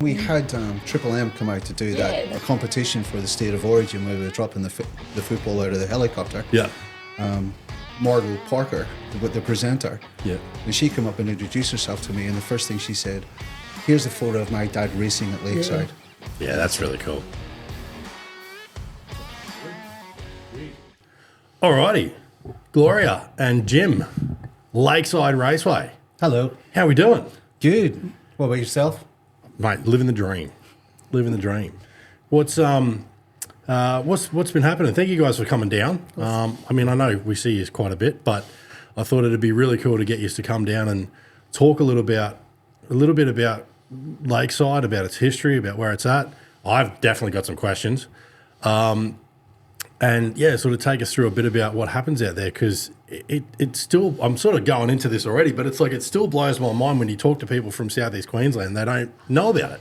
We had Triple M come out to do a competition for the State of Origin where we were dropping the football out of the helicopter. Yeah. Mordle Parker, the presenter. Yeah. And she came up and introduced herself to me, and the first thing she said, "Here's a photo of my dad racing at Lakeside." Yeah, that's really cool. Alrighty. Gloria and Jim, Lakeside Raceway. Hello. How we doing? Good. What about yourself? Mate, living the dream. Living the dream. What's been happening? Thank you guys for coming down. I mean, I know we see you quite a bit, but I thought it'd be really cool to get you to come down and talk a little bit about Lakeside, about its history, about where it's at. I've definitely got some questions. And yeah, sort of take us through a bit about what happens out there, because it's still, I'm sort of going into this already, but it's like it still blows my mind when you talk to people from Southeast Queensland, they don't know about it.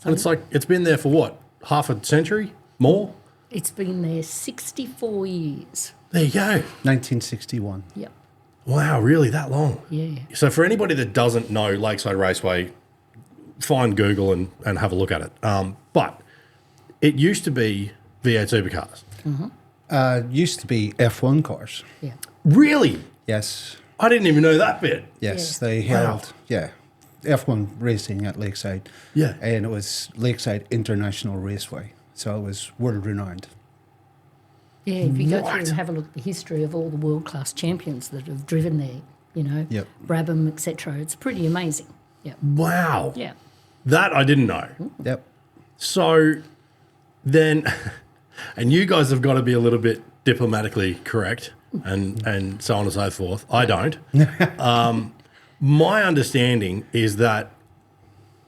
And it's like, it's been there for what, half a century? More? It's been there 64 years. There you go. 1961. Yep. Wow, really, that long? Yeah. So for anybody that doesn't know Lakeside Raceway, find Google and have a look at it. But it used to be V8 supercars. Used to be F1 cars. Yeah. Really? Yes. I didn't even know that bit. Yes, Yeah. they held, F1 racing at Lakeside. Yeah. And it was Lakeside International Raceway. So it was world renowned. Yeah, if you go through Right. and have a look at the history of all the world-class champions that have driven there, you know, Yep. Brabham, etc., it's pretty amazing. Yeah. Wow. Yeah. That I didn't know. Yep. So then, and you guys have got to be a little bit diplomatically correct and so on and so forth. I don't. My understanding is that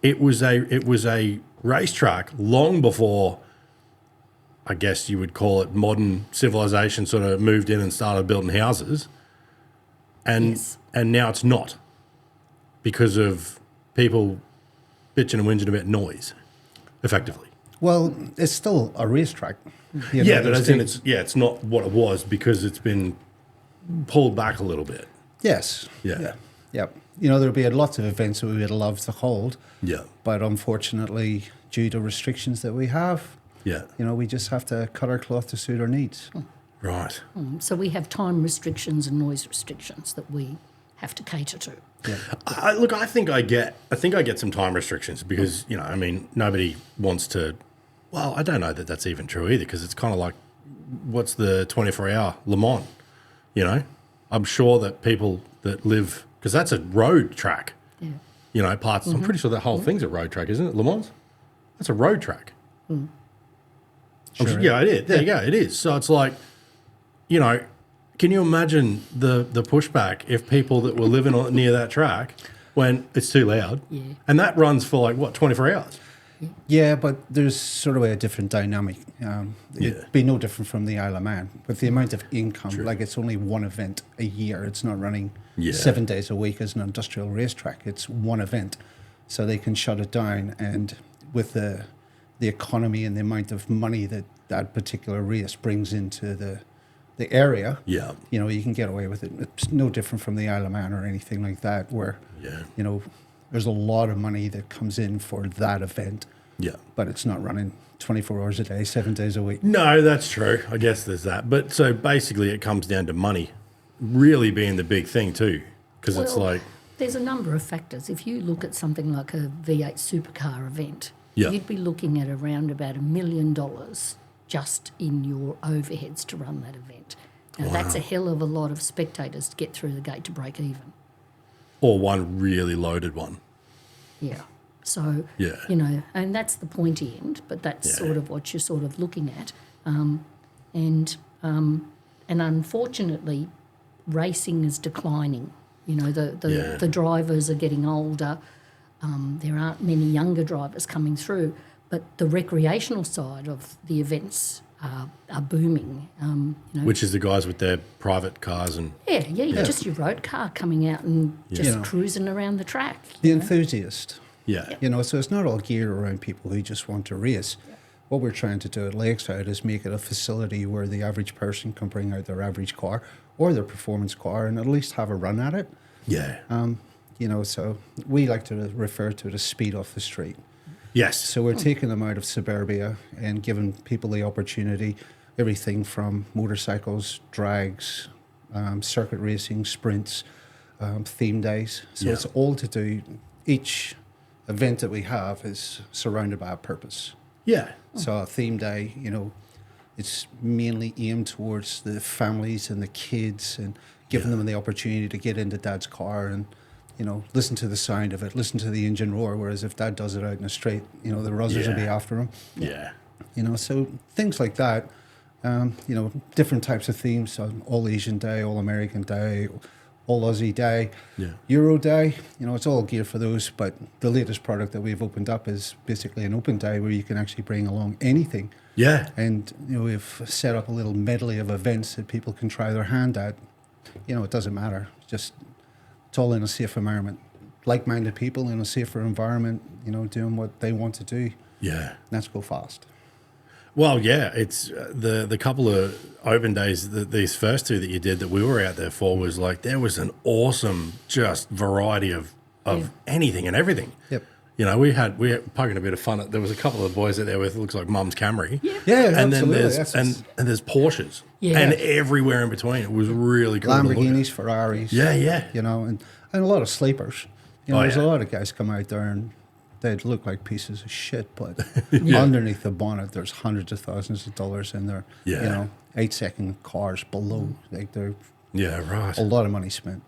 it was a racetrack long before, I guess you would call it, modern civilization sort of moved in and started building houses. And Yes. and now it's not, because of people bitching and whinging about noise, effectively. Well, it's still a racetrack. You know, Yeah, but there's as in the- it's not what it was because it's been pulled back a little bit. Yes. Yeah. Yeah. You know, there'll be lots of events that we would love to hold, Yeah. but unfortunately, due to restrictions that we have, Yeah. you know, we just have to cut our cloth to suit our needs. Right. So we have time restrictions and noise restrictions that we have to cater to. Look, I think I get some time restrictions because, you know, I mean, nobody wants to. Well, I don't know that that's even true either, because it's kind of like, what's the 24-hour Le Mans? You know, I'm sure that people that live, because that's a road track. Yeah. You know, parts. I'm pretty sure that whole thing's a road track, isn't it? Le Mans. That's a road track. Sure Yeah, it is. There you go. It is. So it's like, you know, can you imagine the pushback if people that were living near that track when it's too loud? Yeah. And that runs for like, what, 24 hours? Yeah, but there's sort of a different dynamic. It'd be no different from the Isle of Man. With the amount of income, like it's only one event a year. It's not running 7 days a week as an industrial racetrack. It's one event. So they can shut it down. And with the economy and the amount of money that that particular race brings into the area, Yeah. you know, you can get away with it. It's no different from the Isle of Man or anything like that, where, you know, there's a lot of money that comes in for that event. Yeah. But it's not running 24 hours a day, 7 days a week. No, that's true. I guess there's that. But so basically it comes down to money really being the big thing too. Because it's Well, like, there's a number of factors. If you look at something like a V8 supercar event, Yeah. you'd be looking at around about $1 million just in your overheads to run that event. Now, that's a hell of a lot of spectators to get through the gate to break even. or one really loaded one. Yeah. So, Yeah. you know, and that's the pointy end, but that's sort of what you're sort of looking at. And unfortunately, racing is declining. You know, the drivers are getting older. There aren't many younger drivers coming through, but the recreational side of the events are booming. You know, Which is the guys with their private cars and just your road car coming out and just You know. cruising around the track. The you know. enthusiast, yeah. you know, so it's not all geared around people who just want to race. What we're trying to do at Lakeside is make it a facility where the average person can bring out their average car or their performance car and at least have a run at it. Yeah. You know, so we like to refer to it as speed off the street. Yes. So we're taking them out of suburbia and giving people the opportunity, everything from motorcycles, drags, circuit racing, sprints, theme days. So it's all to do, each event that we have is surrounded by a purpose. Yeah. So a theme day, you know, it's mainly aimed towards the families and the kids and giving them the opportunity to get into Dad's car and, you know, listen to the sound of it, listen to the engine roar. Whereas if Dad does it out in the straight, you know, the Rozzers will be after him. Yeah. You know, so things like that. You know, different types of themes. So All Asian Day, All American Day, All Aussie Day, Euro Day. You know, it's all geared for those. But the latest product that we've opened up is basically an open day where you can actually bring along anything. Yeah. And, you know, we've set up a little medley of events that people can try their hand at. You know, it doesn't matter. Just, it's all in a safe environment. Like-minded people in a safer environment, you know, doing what they want to do. Yeah. Let's go fast. Well, yeah, it's the couple of open days, these first two that you did that we were out there for was like, there was an awesome just variety of anything and everything. Yep. You know, we had poking a bit of fun at, there was a couple of boys out there with, it looks like Mum's Camry. Yeah, and absolutely. then there's and there's Porsches and everywhere in between. It was really cool. Lamborghinis, Ferraris. Yeah. You know, and a lot of sleepers. You know, there's a lot of guys come out there and they'd look like pieces of shit, but underneath the bonnet, there's hundreds of thousands of dollars in there. Yeah. You know, 8-second cars below. Like they're right. a lot of money spent.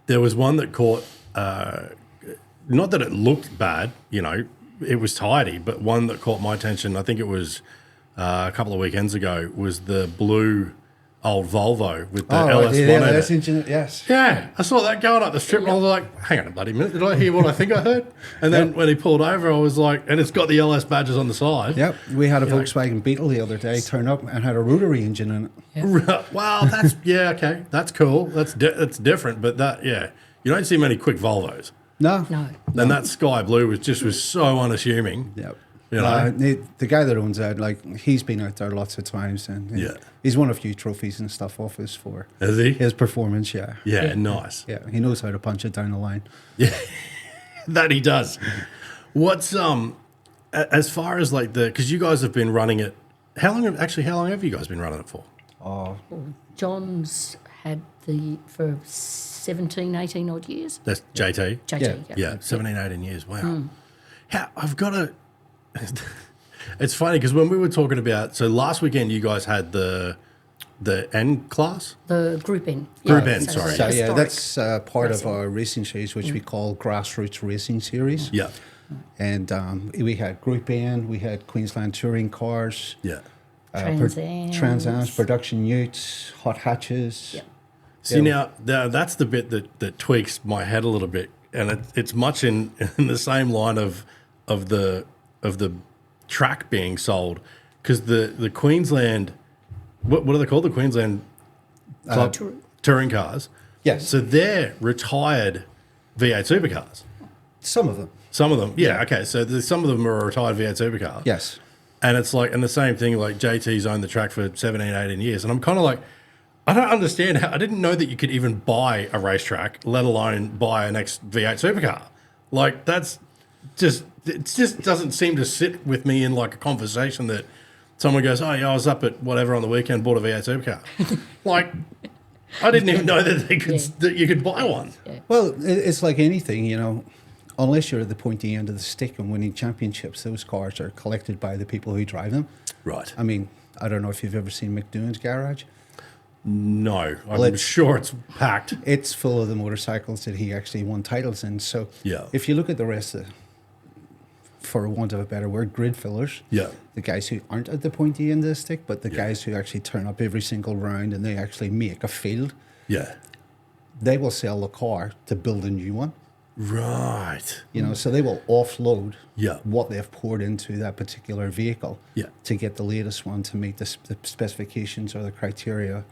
There was one that caught, not that it looked bad, you know, it was tidy, but one that caught my attention, I think it was a couple of weekends ago, was the blue old Volvo with the LS1 in it. engine, yes. Yeah, I saw that going up the strip and I was like, hang on a bloody minute, did I hear what I think I heard? And then when he pulled over, I was like, and it's got the LS badges on the side. Yep, we had a Volkswagen Beetle the other day turn up and had a rotary engine in it. Well, that's, okay, that's cool. That's different, but that, you don't see many quick Volvos. No. And that sky blue was so unassuming. Yep. You know? The guy that owns that, like, he's been out there lots of times, and he's won a few trophies and stuff off us for his performance. Yeah, nice. Yeah, he knows how to punch it down the line. Yeah, that he does. What's as far as like because you guys have been running it. How long have you guys been running it for? John's had for 17, 18 odd years. That's JT. JT, Yeah, 17, 18 years. Wow. I've got to. It's funny because when we were talking about, so last weekend you guys had the N class? The Group N. Group N, sorry. So, that's part of our racing series, which we call Grassroots Racing Series. Yeah. And we had Group N, we had Queensland Touring Cars. Yeah. Trans Ams, production utes, hot hatches. Yeah. See, now that's the bit that tweaks my head a little bit. And it's much in the same line of the track being sold, because the Queensland, what are they called? The Queensland Club touring cars. Yes. So they're retired V8 supercars. Some of them. Okay. So some of them are retired V8 supercars. Yes. And it's like, and the same thing, like JT's owned the track for 17, 18 years. And I'm kind of like, I don't understand I didn't know that you could even buy a racetrack, let alone buy a next V8 supercar. Like it just doesn't seem to sit with me in like a conversation that someone goes, oh yeah, I was up at whatever on the weekend, bought a V8 supercar. Like, I didn't even know that you could buy one. Yeah. Well, it's like anything, you know, unless you're at the pointy end of the stick and winning championships, those cars are collected by the people who drive them. Right. I mean, I don't know if you've ever seen McDoon's garage. No, I'm sure it's packed. It's full of the motorcycles that he actually won titles in. So if you look at the rest of, for want of a better word, grid fillers, the guys who aren't at the pointy end of the stick, but the guys who actually turn up every single round and they actually make a field, they will sell the car to build a new one. Right. You know, so they will offload what they've poured into that particular vehicle to get the latest one to meet the specifications or the criteria.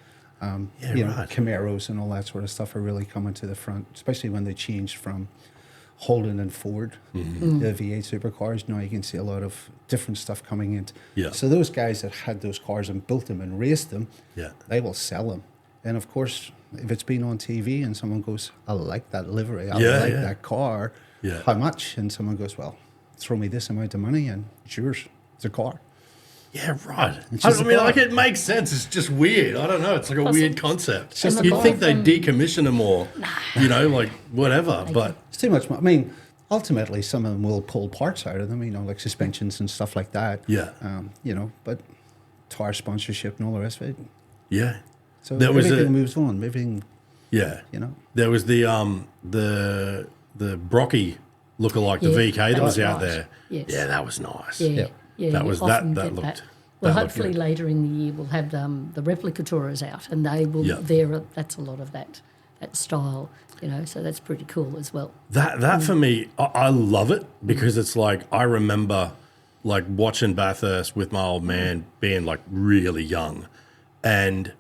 You know, Camaros and all that sort of stuff are really coming to the front, especially when they changed from Holden and Ford, the V8 supercars. Now you can see a lot of different stuff coming in. So those guys that had those cars and built them and raced them, they will sell them. And of course, if it's been on TV and someone goes, I like that livery, I like that car, how much? And someone goes, well, throw me this amount of money and it's yours. It's a car. Yeah, right. It's I just a mean, car. like, it makes sense. It's just weird. I don't know. It's like a weird concept. And the You'd guy think they'd from- decommission them or, you know, like whatever. But It's too much. I mean, ultimately, some of them will pull parts out of them, you know, like suspensions and stuff like that. Yeah. You know, but tire sponsorship and all the rest of it. yeah, So There was everything a- moves on. Everything, yeah. you know. There was the Brocky lookalike, the Yeah, VK that that was was out nice. there. Yes. Yeah, that was nice. Yeah, yeah. That you was often that get looked. that. Well, that looked hopefully good. later in the year we'll have the replica tourers out, and they will. Yeah. That's a lot of that style, you know. So that's pretty cool as well. That for me, I love it because it's like I remember like watching Bathurst with my old man being like really young, and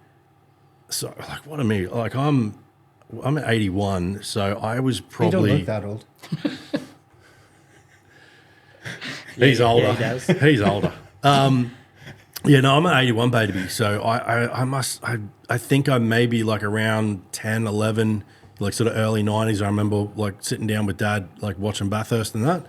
so like what I mean, like I'm 81, so I was You don't probably look that old. he's older. Yeah, he does. He's older. Yeah, no, I'm an 81 baby, so I think I'm maybe like around 10, 11, like sort of early 90s. I remember like sitting down with Dad, like watching Bathurst and that.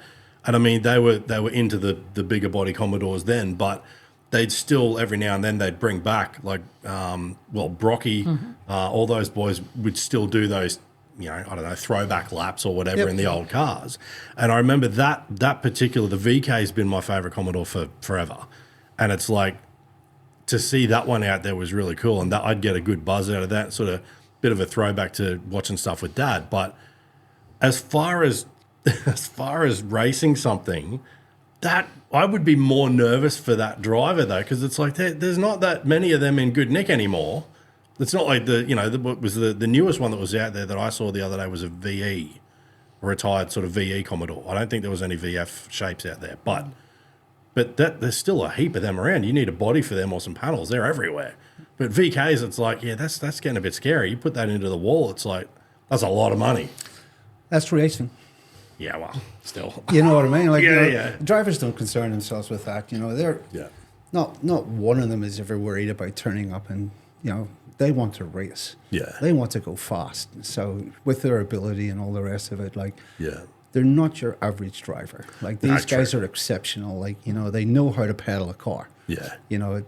And I mean, they were into the bigger body Commodores then, but they'd still every now and then they'd bring back like Brocky, all those boys would still do those, you know, I don't know, throwback laps or whatever in the old cars. And I remember that particular, the VK has been my favorite Commodore for forever. And it's like to see that one out there was really cool, and that I'd get a good buzz out of that, sort of bit of a throwback to watching stuff with Dad. But as far as racing something, that I would be more nervous for that driver though, because it's like there's not that many of them in good nick anymore. It's not like what was the newest one that was out there that I saw the other day was a VE, a retired sort of VE Commodore. I don't think there was any VF shapes out there, but there's still a heap of them around. You need a body for them or some panels. They're everywhere. But VKs, it's like, yeah, that's getting a bit scary. You put that into the wall, it's like, that's a lot of money. That's racing. Yeah, well, still. You know what I mean? Like, Yeah, you know, yeah. drivers don't concern themselves with that. You know, they're Yeah. not one of them is ever worried about turning up, and you know, they want to race. Yeah. They want to go fast. So with their ability and all the rest of it, like, Yeah. they're not your average driver. Like, these Not guys true. are exceptional. Like, you know, they know how to pedal a car. Yeah. You know,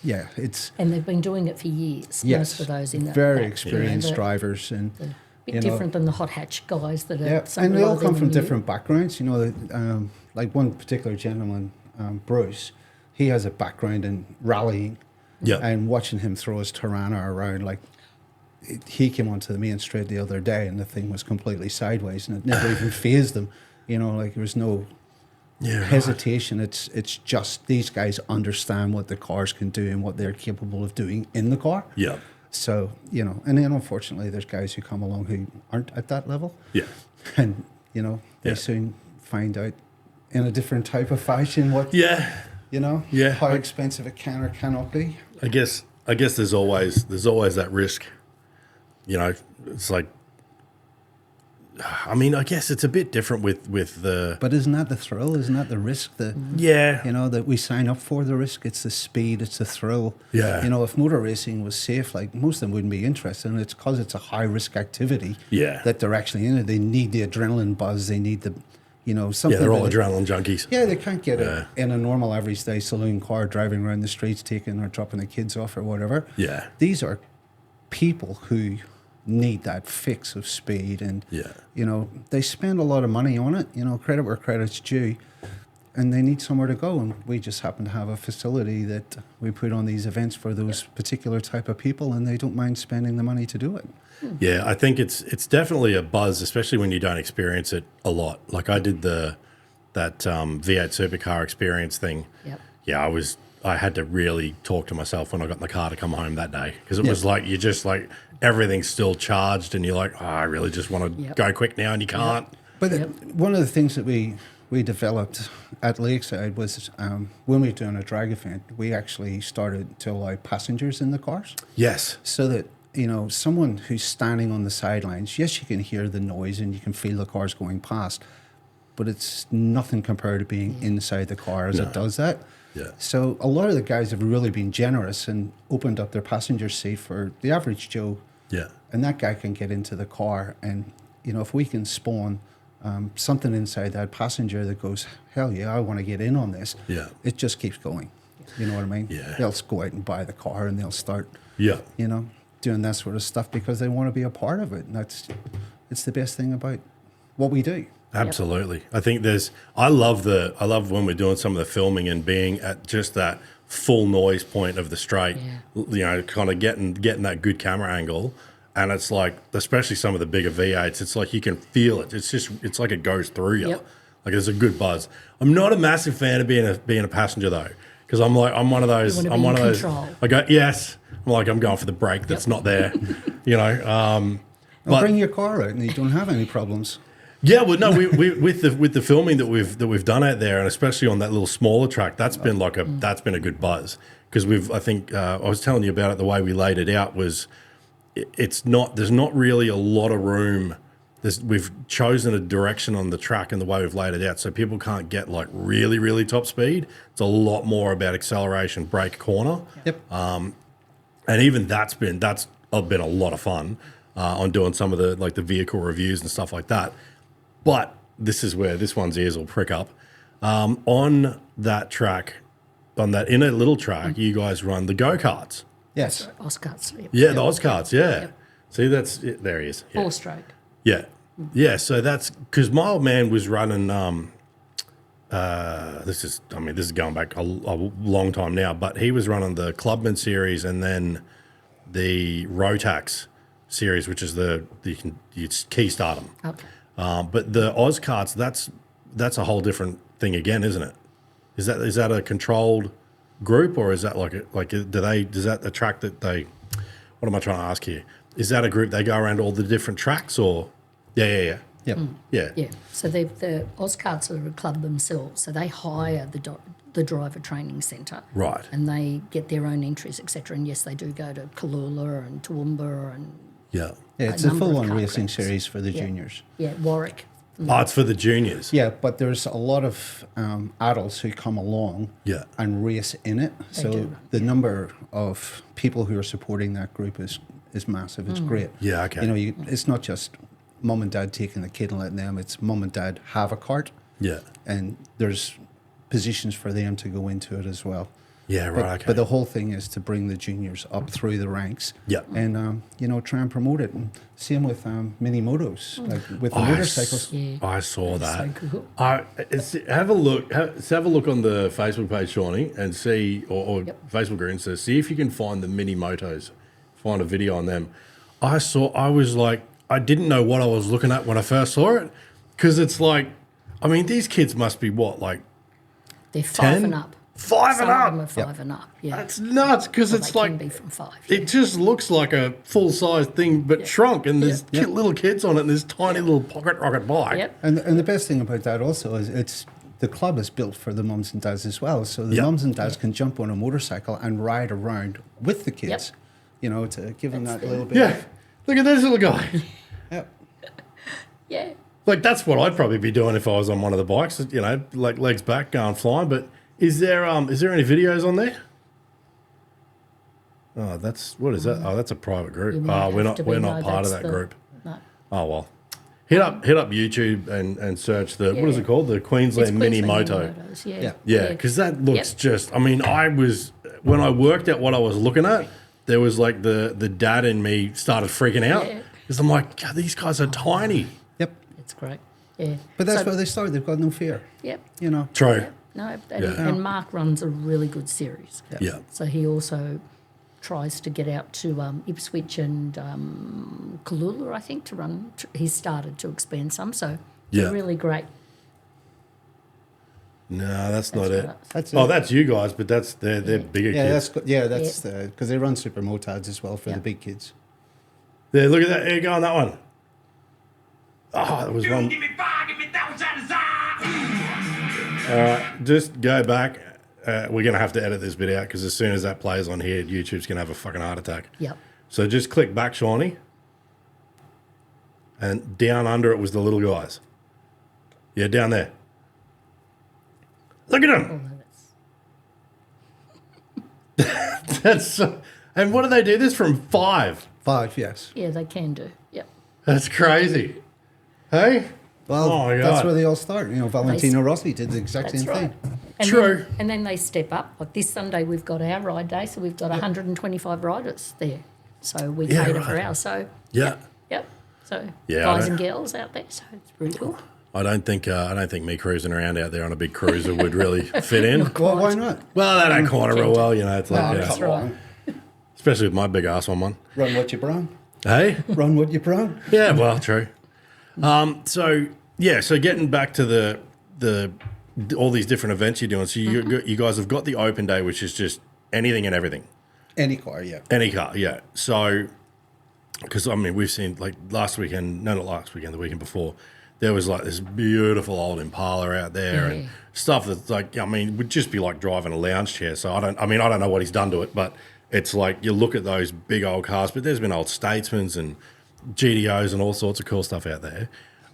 it's And they've been doing it for years. yes, Most of those in that very that, experienced you know, drivers, and a bit you know, different than the hot hatch guys that are. yeah, some and they lot all of come them from are new. different backgrounds. You know, like one particular gentleman, Bruce, he has a background in rallying. Yeah. And watching him throw his Tirana around, like, he came onto the main straight the other day, and the thing was completely sideways, and it never even phased him. You know, like, there was no hesitation. It's just these guys understand what the cars can do and what they're capable of doing in the car. Yeah. So, you know, and then unfortunately there's guys who come along who aren't at that level. Yeah. And, you know, they Yeah. soon find out in a different type of fashion what, Yeah. you know, Yeah. how expensive it can or cannot be. I guess there's always that risk. You know, it's like, I mean, I guess it's a bit different with the. But isn't that the thrill? Isn't that the risk that, Yeah. you know, that we sign up for? The risk, it's the speed, it's the thrill. Yeah. You know, if motor racing was safe, like, most of them wouldn't be interested, and it's because it's a high risk activity. Yeah. That they're actually in it. They need the adrenaline buzz. They need the, you know, something. Yeah, they're all that- adrenaline junkies. Yeah, they can't get Yeah. it in a normal average day saloon car driving around the streets, taking or dropping the kids off or whatever. Yeah. These are people who need that fix of speed, and Yeah. you know, they spend a lot of money on it. You know, credit where credit's due, and they need somewhere to go. And we just happen to have a facility that we put on these events for those particular type of people, and they don't mind spending the money to do it. Yeah, I think it's definitely a buzz, especially when you don't experience it a lot. Like I did that V8 supercar experience thing. Yep. Yeah, I had to really talk to myself when I got in the car to come home that day, because it Yeah. was like, you're just like, everything's still charged and you're like, oh, I really just want to Yep. go quick now, and you can't. But one of the things that we developed at Lakeside was when we were doing a drag event, we actually started to allow passengers in the cars, Yes. so that, you know, someone who's standing on the sidelines, yes, you can hear the noise and you can feel the cars going past, but it's nothing compared to being inside the car as it does that. Yeah. So a lot of the guys have really been generous and opened up their passenger seat for the average Joe. Yeah. And that guy can get into the car, and, you know, if we can spawn something inside that passenger that goes, hell yeah, I want to get in on this. Yeah. It just keeps going. You know what I mean? Yeah. They'll go out and buy the car and they'll start, Yeah. you know, doing that sort of stuff because they want to be a part of it. And it's the best thing about what we do. Absolutely. I think I love when we're doing some of the filming and being at just that full noise point of the straight, you know, kind of getting that good camera angle. And it's like, especially some of the bigger V8s, it's like you can feel it. It's like it goes through you. Yep. Like there's a good buzz. I'm not a massive fan of being a passenger though, because I'm one of those. I'm one of those. I go, yes. I'm going for the brake that's not there, you know. But bring your car out and you don't have any problems. Yeah, well, no, we with the filming that we've done out there, and especially on that little smaller track, that's been a good buzz because I was telling you about it. The way we laid it out was, there's not really a lot of room. We've chosen a direction on the track and the way we've laid it out, so people can't get like really, really top speed. It's a lot more about acceleration, brake, corner. Yep. And even that's been a lot of fun on doing some of the vehicle reviews and stuff like that. But this is where this one's ears will prick up. On that track, in that little track, you guys run the go-karts. Yes. Oscars. Yeah, the Oscarts, yeah. Yep. See, there he is. Yeah. 4-stroke. Yeah. Yeah, so that's because my old man was running, this is going back a long time now, but he was running the Clubman series and then the Rotax series, which is you key start them. Okay. But the Oscarts, that's a whole different thing again, isn't it? Is that a controlled group, or is that does that attract that they? What am I trying to ask here? Is that a group they go around all the different tracks, or? Yeah. Yep. Yeah. Yeah. So the Oscarts are a club themselves, so they hire the driver training centre, Right. and they get their own entries, etc. And yes, they do go to Kalula and Toowoomba and Yeah. Yeah, it's a full-on racing series for the juniors. Yeah, Warwick. Oh, it's for the juniors. Yeah, but there's a lot of adults who come along and race in it. So the number of people who are supporting that group is massive. It's great. Yeah, okay. You know, it's not just mum and dad taking the kid and letting them. It's mum and dad have a cart. Yeah. And there's positions for them to go into it as well. Yeah, right, okay. But the whole thing is to bring the juniors up through the ranks. Yeah. And, try and promote it. And same with mini motos, like with the motorcycles. I saw that. So cool. Have a look on the Facebook page, Shawnee, and see, or Facebook group, and see if you can find the mini motos. Find a video on them. I was like, I didn't know what I was looking at when I first saw it, because it's like, I mean, these kids must be what, like They're 5 10? and up. 5 Some and up. of them are 5 and up. Yeah. That's nuts, because Well, it's they like can be from 5. it just looks like a full-size thing, but shrunk, and there's little kids on it, and this tiny little pocket rocket bike. Yep. And the best thing about that also is the club is built for the mums and dads as well. So the mums and dads can jump on a motorcycle and ride around with the kids, to give them that little bit. Yeah. Look at this little guy. Yep. Yeah. Like, that's what I'd probably be doing if I was on one of the bikes, like legs back, going flying. But is there any videos on there? Oh, what is that? Oh, that's a private group. Oh, we're not part of that group. No. Oh well. Hit up YouTube and search what is it called? The Queensland Mini Moto. Motos, Yeah, because that looks just. I mean, when I worked out what I was looking at, there was like the dad in me started freaking out because I'm like, God, these guys are tiny. Yep. It's great. Yeah. But that's where they start. They've got no fear. Yep. True. Yep. No, and Mark runs a really good series. Yeah. So he also tries to get out to Ipswich and Kalula, I think, to run. He's started to expand some, so they're really great. No, that's not it. That's that's you guys, but they're bigger kids. That's because they run super motards as well for the big kids. Yeah, look at that. Here you go on that one. Oh, that was one. Give me 5, give me 1,000. All right, just go back. We're going to have to edit this bit out because as soon as that plays on here, YouTube's going to have a fucking heart attack. Yep. So just click back, Shawnee. And down under it was the little guys. Yeah, down there. Look at them. That's so, and what do they do this from 5? 5, yes. Yeah, they can do. Yep. That's crazy. Hey? Well, Oh, my that's God. where they all start. You know, Valentino Rossi did the exact That's same right. thing. And True. then they step up. Like this Sunday, we've got our ride day, so we've got 125 riders there. So we Yeah, cater for right. ours. So Yeah. yep. So Yeah, I guys don't- and girls out there. So it's pretty cool. I don't think me cruising around out there on a big cruiser would really fit in. Well, why not? Well, that ain't corner real well, you know. It's like, No, yeah. that's right. Especially with my big ass on one. Run what you brung. Hey? Run what you brung. Yeah, well, true. So getting back to the all these different events you're doing. So you guys have got the open day, which is just anything and everything. Any car, yeah. Any car, yeah. So, because I mean, we've seen like not last weekend, the weekend before, there was like this beautiful old Impala out there and stuff that's like, I mean, would just be like driving a lounge chair. So I don't know what he's done to it, but it's like you look at those big old cars, but there's been old Statesmans and GDOs and all sorts of cool stuff out there.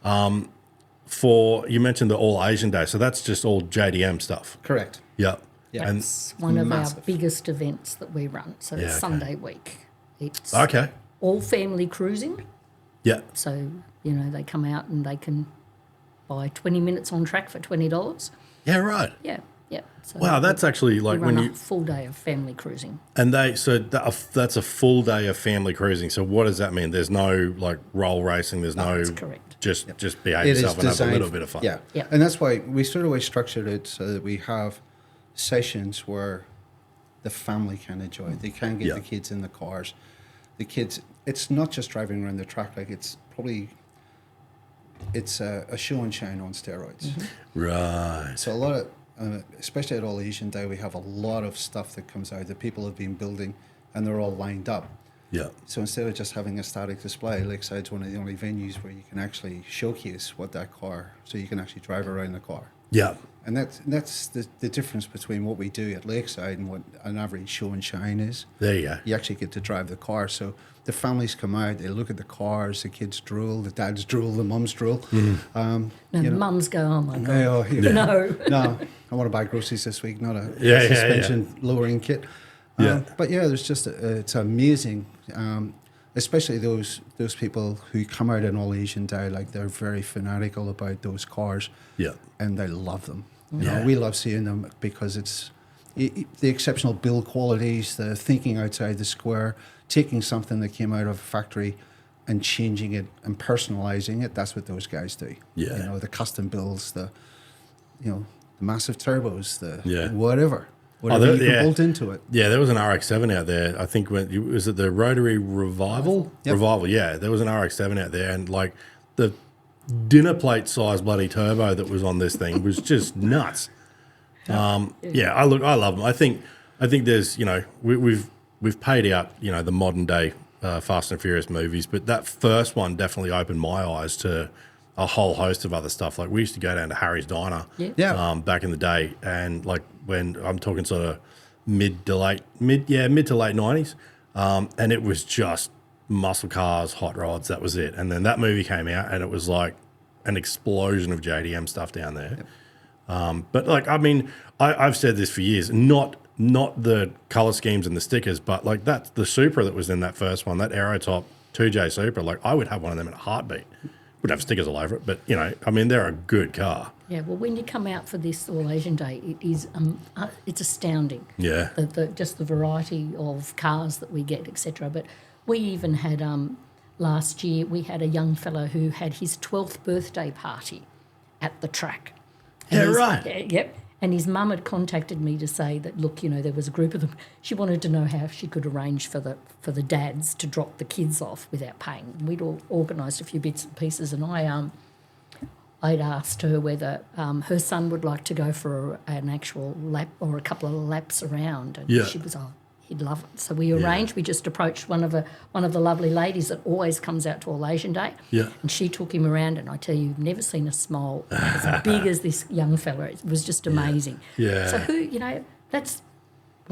You mentioned the All Asian Day, so that's just all JDM stuff. Correct. Yep. Yeah. And It's one of massive. our biggest events that we run. So Yeah, it's okay. Sunday week. It's okay. all family cruising. Yeah. So, you know, they come out and they can buy 20 minutes on track for $20. Yeah, right. Yeah, yeah. So Wow, that's actually we like run when a you full day of family cruising. and that's a full day of family cruising. So what does that mean? There's no like roll racing. There's no that's correct. just behave It is yourself and have a designed, little bit of fun. yeah. Yeah. And that's why we sort of structured it so that we have sessions where the family can enjoy it. They can get Yeah. the kids in the cars. The kids, it's not just driving around the track, like it's a show and shine on steroids. Mm-hmm. Right. So a lot of, especially at All Asian Day, we have a lot of stuff that comes out that people have been building and they're all lined up. Yeah. So instead of just having a static display, Lakeside's one of the only venues where you can actually showcase what that car, so you can actually drive around the car. Yeah. And that's the difference between what we do at Lakeside and what an average show and shine is. There you go. You actually get to drive the car. So the families come out, they look at the cars, the kids drool, the dads drool, the mums drool. And you know- mums go, oh my God. Oh, yeah. No. No, I want to buy groceries this week, not a Yeah, suspension lowering kit. Yeah. But yeah, there's just it's amazing, especially those people who come out on All Asian Day, like they're very fanatical about those cars, Yeah. and they love them. You Yeah. know, we love seeing them because it's the exceptional build qualities, the thinking outside the square, taking something that came out of a factory and changing it and personalizing it. That's what those guys do. Yeah. You know, the custom builds, the massive turbos, Yeah. whatever there- you can yeah. bolt into it. Yeah, there was an RX-7 out there. I think was it the Rotary Revival? Yep. Revival, yeah. There was an RX-7 out there, and like the dinner plate size bloody turbo that was on this thing was just nuts. Yeah, I love them. I think there's we've paid out the modern day Fast and Furious movies, but that first one definitely opened my eyes to a whole host of other stuff. Like we used to go down to Harry's Diner, Yeah. back in the day, and like when I'm talking sort of mid to late '90s, and it was just muscle cars, hot rods. That was it. And then that movie came out, and it was like an explosion of JDM stuff down there. But like, I mean, I've said this for years, not the color schemes and the stickers, but like that's the Supra that was in that first one, that Aerotop 2J Supra. Like I would have one of them in a heartbeat. Would have stickers all over it, but I mean, they're a good car. Yeah, well, when you come out for this All Asian Day, it is it's astounding. Yeah. Just the variety of cars that we get, etc. But we even had last year we had a young fellow who had his 12th birthday party at the track. And Yeah, his- right. Yep. And his mum had contacted me to say that, look, there was a group of them. She wanted to know how she could arrange for the dads to drop the kids off without paying. We'd all organised a few bits and pieces, and I'd asked her whether her son would like to go for an actual lap or a couple of laps around, and Yeah. she was, he'd love it. So we arranged. We just approached one of the lovely ladies that always comes out to All Asian Day. Yeah. And she took him around, and I tell you, you've never seen a smile as big as this young fella. It was just amazing. Yeah. So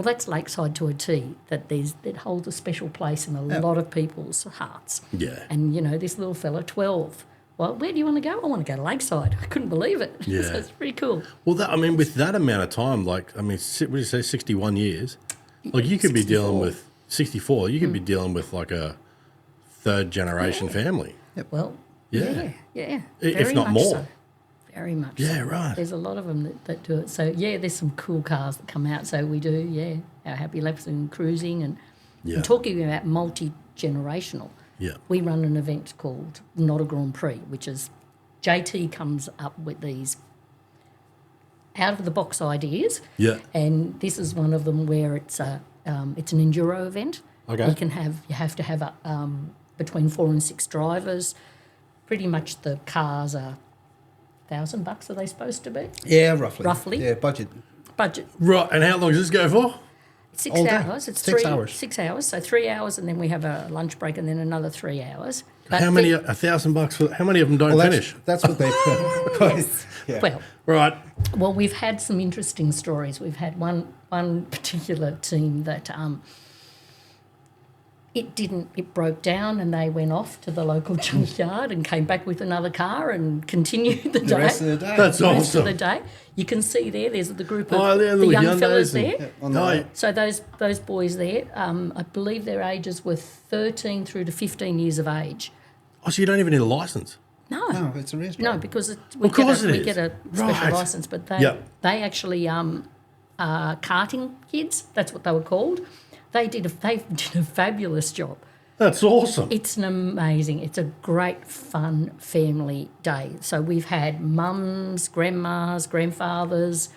that's Lakeside to a T. That holds a special place in a lot of people's hearts. Yeah. And this little fella, 12. Well, where do you want to go? I want to go to Lakeside. I couldn't believe it. Yeah. So it's pretty cool. Well, with that amount of time, like, I mean, what did you say, 61 years? Like, you could be dealing 64. with 64. You could be dealing with like a third generation family. Well, Yeah. Yeah. If Very not much more. so. Very much Yeah, so. right. There's a lot of them that do it. So, yeah, there's some cool cars that come out. So we do, our happy laps and cruising. And talking about multi-generational, we run an event called Not a Grand Prix, which is JT comes up with these out-of-the-box ideas. Yeah. And this is one of them where it's an enduro event. Okay. You have to have between 4 and 6 drivers. Pretty much the cars are $1,000. Are they supposed to be? Yeah, roughly. Roughly. Yeah, budget. Right, and how long does this go for? 6 All day. hours. It's 6 hours. 6 hours. So 3 hours, and then we have a lunch break, and then another 3 hours. But How many? $1,000 for? How many of them don't Well, finish? that's what they put. Yes. Yeah. Right. Well, we've had some interesting stories. We've had one particular team that it broke down, and they went off to the local junkyard and came back with another car and continued the day. The rest of the day. That's The rest of the awesome. day. You can see there's the group of Oh, they're the little young Hyundais fellas and- there. Yeah, on the- So those boys there, I believe their ages were 13 through to 15 years of age. Oh, so you don't even need a license? No, it's a race No, drive. because Of course it we is. get a special Right. license, but Yep. they actually are karting kids. That's what they were called. They did a fabulous job. That's awesome. It's it's a great fun family day. So we've had mums, grandmas, grandfathers,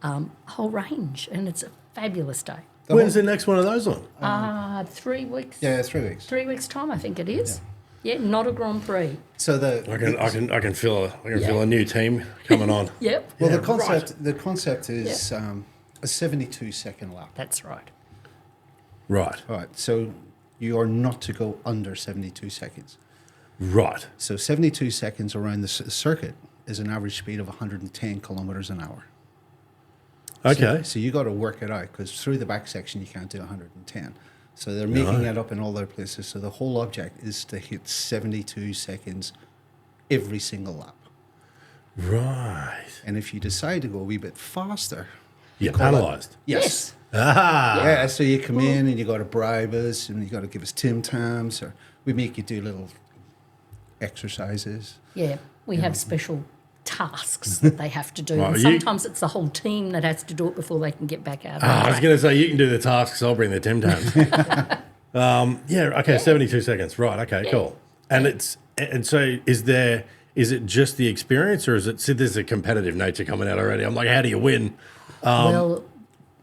a whole range, and it's a fabulous day. When's the next one of those on? 3 weeks. Yeah, 3 weeks. 3 weeks time, I think it is. Yeah, not a Grand Prix. So I can feel a new team coming on. Yep. well, Yeah, the concept is a 72-second lap. That's right. Right. All right, so you are not to go under 72 seconds. Right. So 72 seconds around the circuit is an average speed of 110 kilometers an hour. Okay. So you got to work it out because through the back section you can't do 110. So they're making it up in all their places. So the whole object is to hit 72 seconds every single lap. Right. And if you decide to go a wee bit faster, You're penalised. yes. Ah. Yeah, so you come in and you got to bribe us and you got to give us Tim Tams, or we make you do little exercises. Yeah, we have special tasks that they have to do. Right, And you- sometimes it's the whole team that has to do it before they can get back out. I was going to say, you can do the tasks, I'll bring the Tim Tams. Yeah, okay, 72 seconds. Right, okay, cool. And so is it just the experience, or is it, see, there's a competitive nature coming out already. I'm like, how do you win? Well,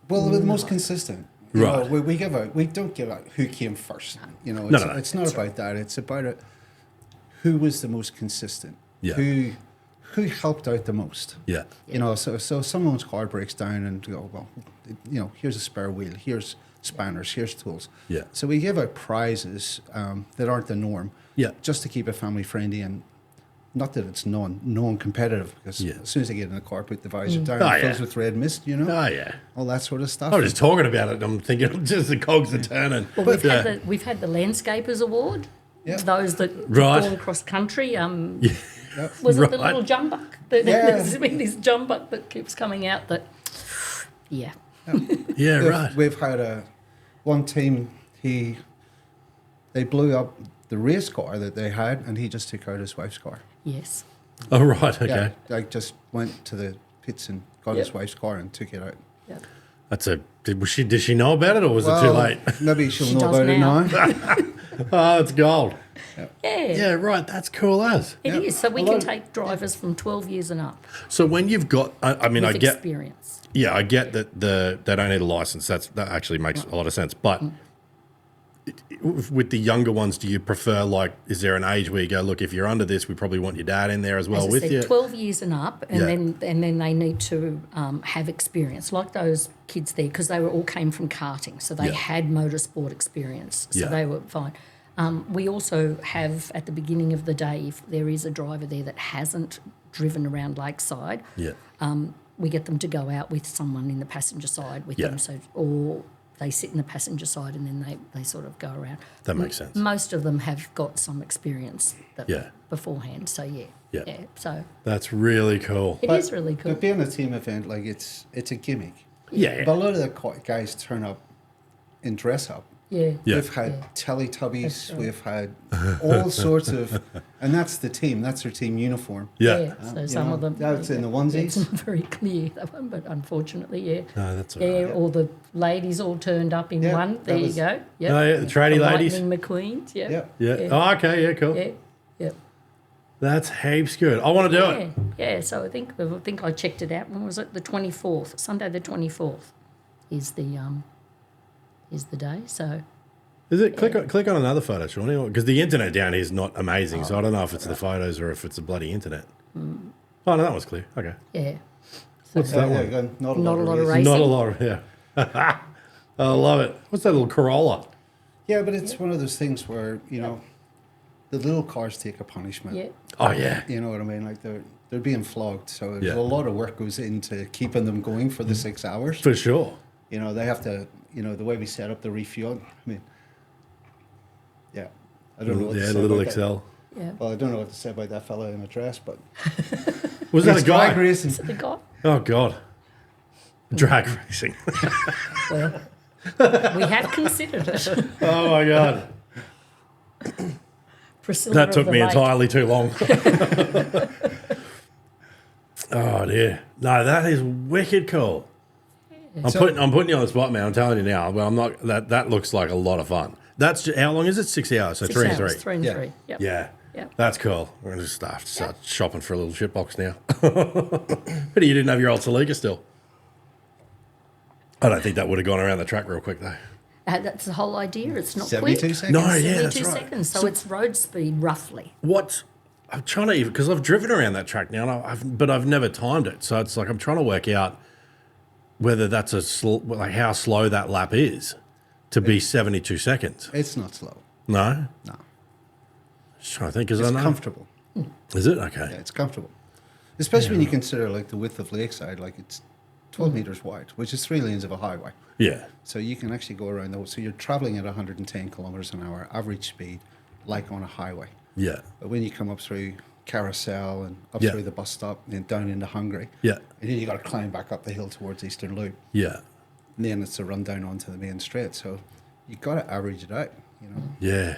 Well, the most consistent. You Right. know, we don't give out who came first. You know, No, it's, no, no. it's not about that. It's about who was the most consistent. Yeah. Who helped out the most. Yeah. You know, so someone's car breaks down and go, well, you know, here's a spare wheel, here's spanners, here's tools. Yeah. So we give out prizes that aren't the norm. Yeah. Just to keep it family friendly, and not that it's non-competitive, because Yeah. as soon as they get in the car, put the visor down, Oh, it fills yeah. with red mist, you know, Oh, yeah. all that sort of stuff. I was just talking about it. I'm thinking just the cogs are turning. well we've had the Landscapers Award. Yeah. Those that Right. gone across country. Yeah. Was it the Right. little jumbuck? Yeah. There's been this jumbuck that keeps coming out that, yeah. Yeah, We've- right. We've had one team, they blew up the race car that they had, and he just took out his wife's car. Yes. Oh, right, okay. Yeah, like just went to the pits and got his Yep. wife's car and took it out. Yeah. Did she know about it, or was it too late? Maybe she'll She know does about it now. now. Oh, it's gold. Yeah. Yeah, right. That's cool as. It is. Yeah. So we Although- can take drivers from 12 years and up So when you've got, I mean, with I get, experience. yeah, I get that they don't need a license. That actually makes a lot of sense. But with the younger ones, do you prefer, like, is there an age where you go, look, if you're under this, we probably want your dad in there as well As I with said, you? 12 years and up, and Yeah. then they need to have experience, like those kids there, because they all came from karting, so they Yeah. had motorsport experience, so Yeah. they were fine. We also have, at the beginning of the day, if there is a driver there that hasn't driven around Lakeside, Yeah. we get them to go out with someone in the passenger side with Yeah. them, so or they sit in the passenger side and then they sort of go around. That makes sense. Most of them have got some experience Yeah. beforehand, so yeah. Yeah. So That's really cool. it is really cool. But being a team event, like it's a gimmick. Yeah. But a lot of the guys turn up in dress up. Yeah. Yeah. We've had Yeah. Teletubbies. That's right. We've had all sorts of, and that's the team. That's their team uniform. Yeah. So You some know, of them. that's in the yeah, onesies. it's not very clear, that one, but unfortunately, yeah. No, that's all Yeah, right. all the ladies all turned up in Yeah, one. that There you was- go. Yep. Oh, yeah, the tradie ladies. Lightning McQueens. Yeah. Yeah. Yeah. Yeah. Oh, okay. Yeah, cool. Yeah. Yep. That's heaps good. I want to do it. Yeah. So I think I checked it out. When was it? The 24th. Sunday the 24th is the day. So Is it? Click on another photo, Shawnee, because the internet down here is not amazing. So I don't know if it's the photos or if it's the bloody internet. Oh no, that was clear. Okay. yeah. What's that one? Again, not a Not lot a lot of racing. racing. Not a lot of yeah. I love it. What's that little Corolla? Yeah, but it's one of those things where the little cars take a punishment. Yeah. Oh yeah. You know what I mean? Like they're being flogged, so there's Yeah. a lot of work goes into keeping them going for the 6 hours. For sure. You know, they have to. You know, the way we set up the refuel. I mean, yeah, I don't know. What to Yeah, say the little about that. Excel. Yeah. Well, I don't know what to say about that fella in a dress, but Was that a it's drag guy? racing. Is it the guy? Oh god. Drag racing. Well, we have considered it. Oh my god. Priscilla That of took the me Lake. entirely too long. Oh dear. No, that is wicked cool. I'm putting you on the spot, man. I'm telling you now. But I'm not. That looks like a lot of fun. That's how long is it? 6 hours. So 6 3 hours, and 3. 3 and Yeah. 3. Yep. Yeah. Yep. That's cool. We're gonna just have to start shopping for a little shitbox now. Pity you didn't have your old Celica still. I don't think that would have gone around the track real quick though. That's the whole idea. It's not 72 quick. seconds. No, yeah, that's 72 right. seconds. So it's road speed roughly. I'm trying to, because I've driven around that track now, and but I've never timed it. So it's like I'm trying to work out whether that's like how slow that lap is to be 72 seconds. It's not slow. No, No, just trying to think. Is I it's know? comfortable. Is it okay? Yeah, it's comfortable, especially when you consider like the width of Lakeside. Like it's 12 meters wide, which is 3 lanes of a highway. Yeah, So you can actually go around those. So you're traveling at 110 kilometers an hour, average speed, like on a highway. yeah, But when you come up through Carousel and up Yeah. through the bus stop and then down into Hungary, yeah, and then you got to climb back up the hill towards Eastern Loop. yeah, And then it's a run down onto the main straight. So you got to average it out, you know. yeah,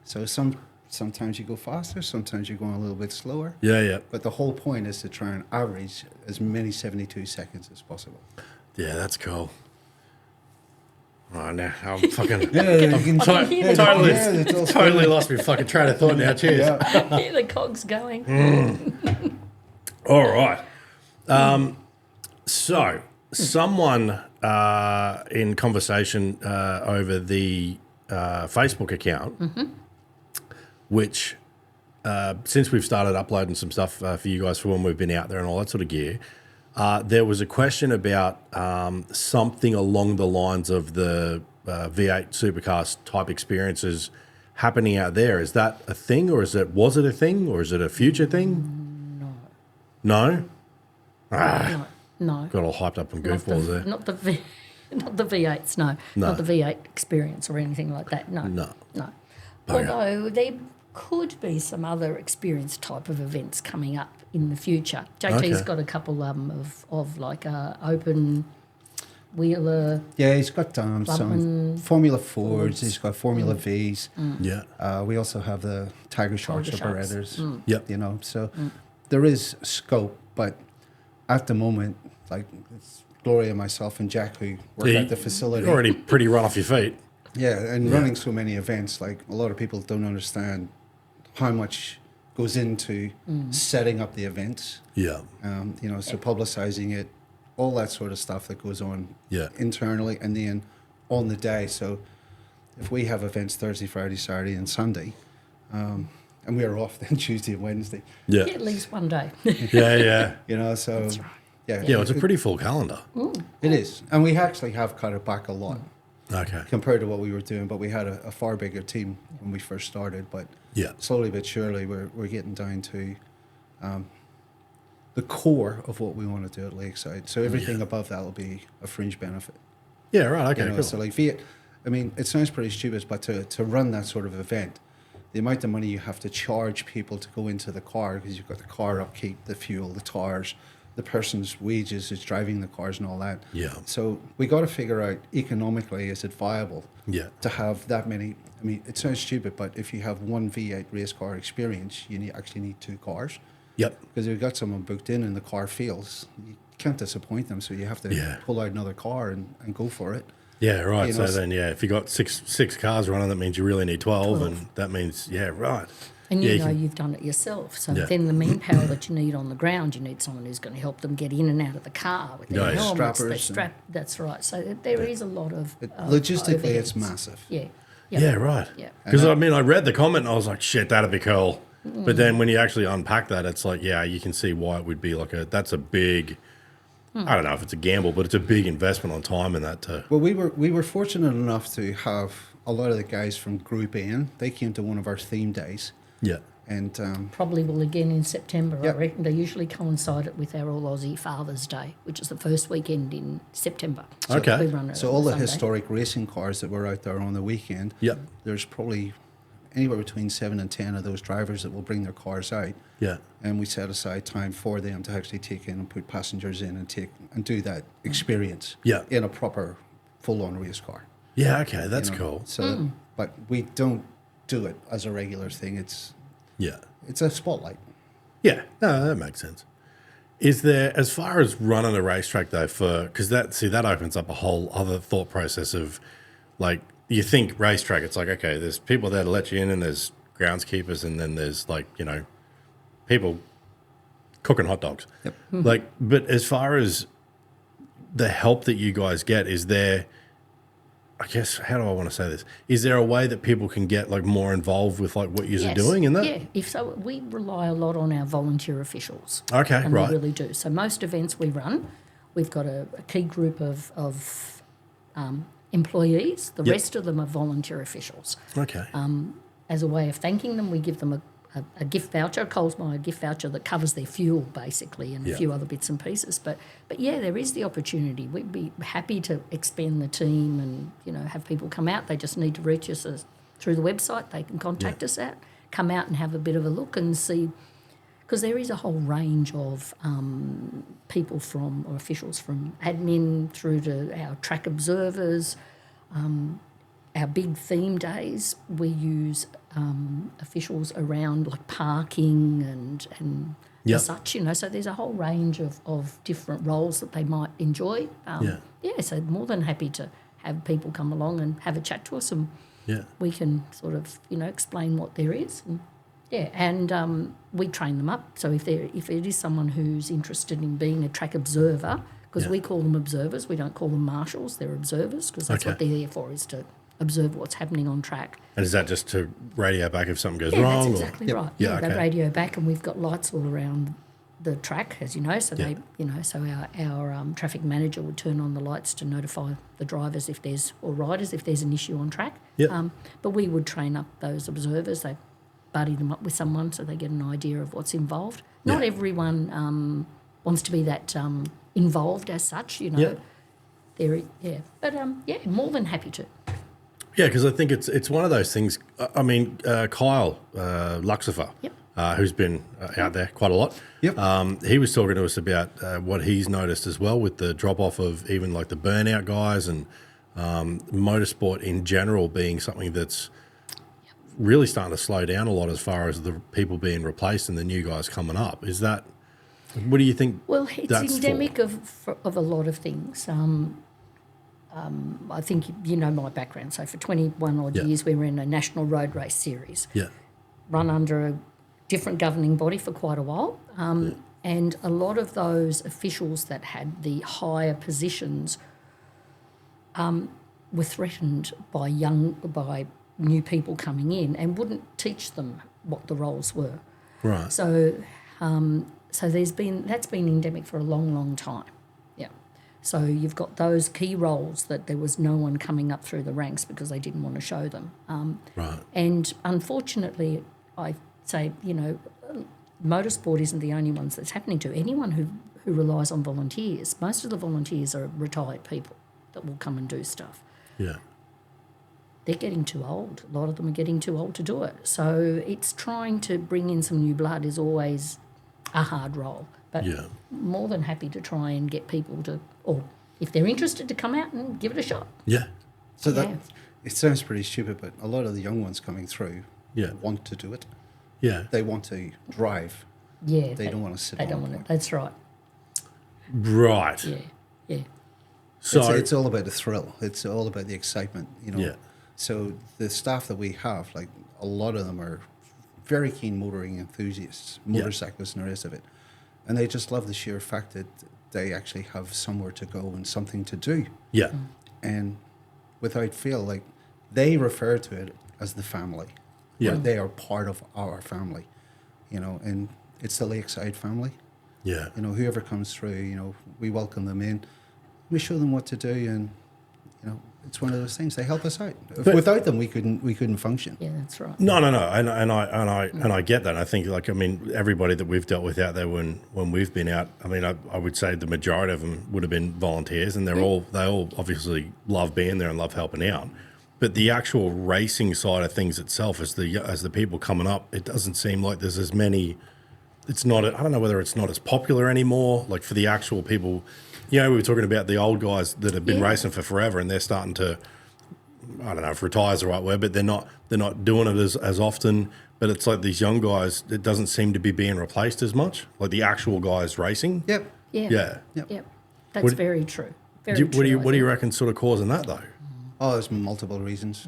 So sometimes you go faster, sometimes you're going a little bit slower. yeah, yeah. But the whole point is to try and average as many 72 seconds as possible. Yeah, that's cool. Oh, now I'm fucking you can totally lost my fucking train of thought now. Cheers. Yeah. Hear the cogs going. All right. So, someone in conversation over the Facebook account, which since we've started uploading some stuff for you guys for when we've been out there and all that sort of gear, there was a question about something along the lines of the V8 supercars type experiences happening out there. Is that a thing, or was it a thing, or is it a future thing? No. No, no. Got all hyped up on goofballs there. Not the V8s, no. No. Not the V8 experience or anything like that, no. No. No. Bugger. Although there could be some other experience type of events coming up in the future. JT's Okay. got a couple of like open wheeler. Yeah, he's got some Clubman Formula Fords, he's got Formula Vs. Yeah. We also have the Tiger Sharks or Tiger Sharks. Berettas, Yep. you know. So there is scope, but at the moment, like it's Gloria, myself, and Jack who work Yeah, at the facility. You're already pretty run off your feet. Yeah, and running so many events, like a lot of people don't understand how much goes into setting up the events. Yeah. You know, so publicizing it, all that sort of stuff that goes on Yeah. internally, and then on the day. So if we have events Thursday, Friday, Saturday, and Sunday, and we're off then Tuesday and Wednesday, Yeah. At least one day. Yeah. Yeah. you know, so yeah, Yeah. It's a pretty full calendar. it is, and we actually have cut it back a lot Okay. compared to what we were doing. But we had a far bigger team when we first started. But Yeah. slowly but surely, we're getting down to the core of what we want to do at Lakeside. So everything above that will be a fringe benefit. Yeah. Right. Okay. You know, Cool. so like Viet, I mean, it sounds pretty stupid, but to run that sort of event, the amount of money you have to charge people to go into the car, because you've got the car upkeep, the fuel, the tires, the person's wages is driving the cars and all that. Yeah. So we got to figure out economically, is it viable Yeah. to have that many? I mean, it sounds stupid, but if you have one V8 race car experience, you actually need 2 cars. Yep. Because if you've got someone booked in and the car fails, you can't disappoint them. So you have to pull out another car and go for it. Yeah, right. You know, So then, if you got six cars running, that means you really need 12. And that means, right. And you've done it yourself. So then the manpower that you need on the ground, you need someone who's going to help them get in and out of the car with their helmets, their strap. That's right. So there is a lot of logistically, overheads. it's massive. Yeah. Yeah, right. Yeah. Because, I read the comment and I was like, shit, that'd be cool. But then when you actually unpack that, it's like, you can see why it would be that's a big, I don't know if it's a gamble, but it's a big investment on time in that too. Well, we were fortunate enough to have a lot of the guys from Group N. They came to one of our theme days. Yeah. And probably will again in September. I reckon they usually coincide it with our All Aussie Father's Day, which is the first weekend in September. So okay. We run it so on all the Sunday. historic racing cars that were out there on the weekend, there's probably anywhere between 7 and 10 of those drivers that will bring their cars out. Yeah. And we set aside time for them to actually take in and put passengers in and do that experience in a proper full-on race car. Yeah, okay, that's cool. So, but we don't do it as a regular thing. It's a spotlight. Yeah, no, that makes sense. Is there, as far as running a racetrack though, because that opens up a whole other thought process of, like, you think racetrack, it's like, okay, there's people there to let you in, and there's groundskeepers, and then there's, like, people cooking hot dogs. Yep. Like, but as far as the help that you guys get, is there, I guess, how do I want to say this? Is there a way that people can get, like, more involved with, like, what you're doing in that? Yeah, if so, we rely a lot on our volunteer officials. Okay, and right. we really do. So most events we run, we've got a key group of employees. The rest of them are volunteer officials. Okay. As a way of thanking them, we give them a gift voucher, a Coles Myer gift voucher that covers their fuel, basically, and a few other bits and pieces. But there is the opportunity. We'd be happy to expand the team and, have people come out. They just need to reach us through the website. They can contact us come out and have a bit of a look and see, because there is a whole range of people or officials from admin through to our track observers. Our big theme days, we use officials around, like, parking and such, So there's a whole range of different roles that they might enjoy. So more than happy to have people come along and have a chat to us, and we can sort of, explain what there is. And we train them up. So if it is someone who's interested in being a track observer, because we call them observers, we don't call them marshals, they're observers, because that's what they're there for, is to observe what's happening on track. And is that just to radio back if something goes wrong? That's exactly right. Yeah, they okay. radio back, and we've got lights all around the track, as you know. So they, so our traffic manager would turn on the lights to notify the drivers or riders if there's an issue on track. Yep. But we would train up those observers. They buddy them up with someone so they get an idea of what's involved. Not everyone wants to be that involved as such, But more than happy to. Yeah, because I think it's one of those things. I mean, Kyle Luxifer, who's been out there quite a lot. Yep. He was talking to us about what he's noticed as well with the drop off of even like the burnout guys and motorsport in general being something that's really starting to slow down a lot as far as the people being replaced and the new guys coming up. Is that? What do you think? Well, it's endemic of a lot of things. I think you know my background. So for 21 odd years, we were in a national road race series. Yeah. Run under a different governing body for quite a while. And a lot of those officials that had the higher positions were threatened by new people coming in and wouldn't teach them what the roles were. Right. So that's been endemic for a long, long time. Yeah. So you've got those key roles that there was no one coming up through the ranks because they didn't want to show them. Right. And unfortunately, I say, motorsport isn't the only ones that's happening to. Anyone who relies on volunteers, most of the volunteers are retired people that will come and do stuff. Yeah. They're getting too old. A lot of them are getting too old to do it. So it's trying to bring in some new blood is always a hard role. But Yeah. more than happy to try and get people to, or if they're interested, to come out and give it a shot. Yeah. So that Yeah. it sounds pretty stupid, but a lot of the young ones coming through Yeah. want to do it. Yeah. They want to drive. Yeah. They don't want to sit They on don't a want point. to. That's right. Right. Yeah. Yeah. So It's all about the thrill. It's all about the excitement, you know. Yeah. So the staff that we have, like a lot of them are very keen motoring enthusiasts, motorcyclists and the rest of it. And they just love the sheer fact that they actually have somewhere to go and something to do. yeah. And without fail, like they refer to it as the family. Yeah. Like, they are part of our family, you know, and it's the Lakeside family. Yeah. You know, whoever comes through, you know, we welcome them in. We show them what to do, and you know, it's one of those things. They help us out. Without them, we couldn't function. Yeah, that's right. No, and I get that. I think, like, I mean, everybody that we've dealt with out there when we've been out, I mean, I would say the majority of them would have been volunteers, and they all obviously love being there and love helping out. But the actual racing side of things itself, as the people coming up, it doesn't seem like there's as many. It's not. I don't know whether it's not as popular anymore. Like for the actual people, you know, we were talking about the old guys that have been racing for forever, and they're starting to. I don't know if retire is the right word, but they're not doing it as often. But it's like these young guys, it doesn't seem to be being replaced as much. Like the actual guys racing. Yep. Yeah. Yeah. Yep. That's very true. Very true. What do you reckon sort of causing that though? Oh, there's multiple reasons.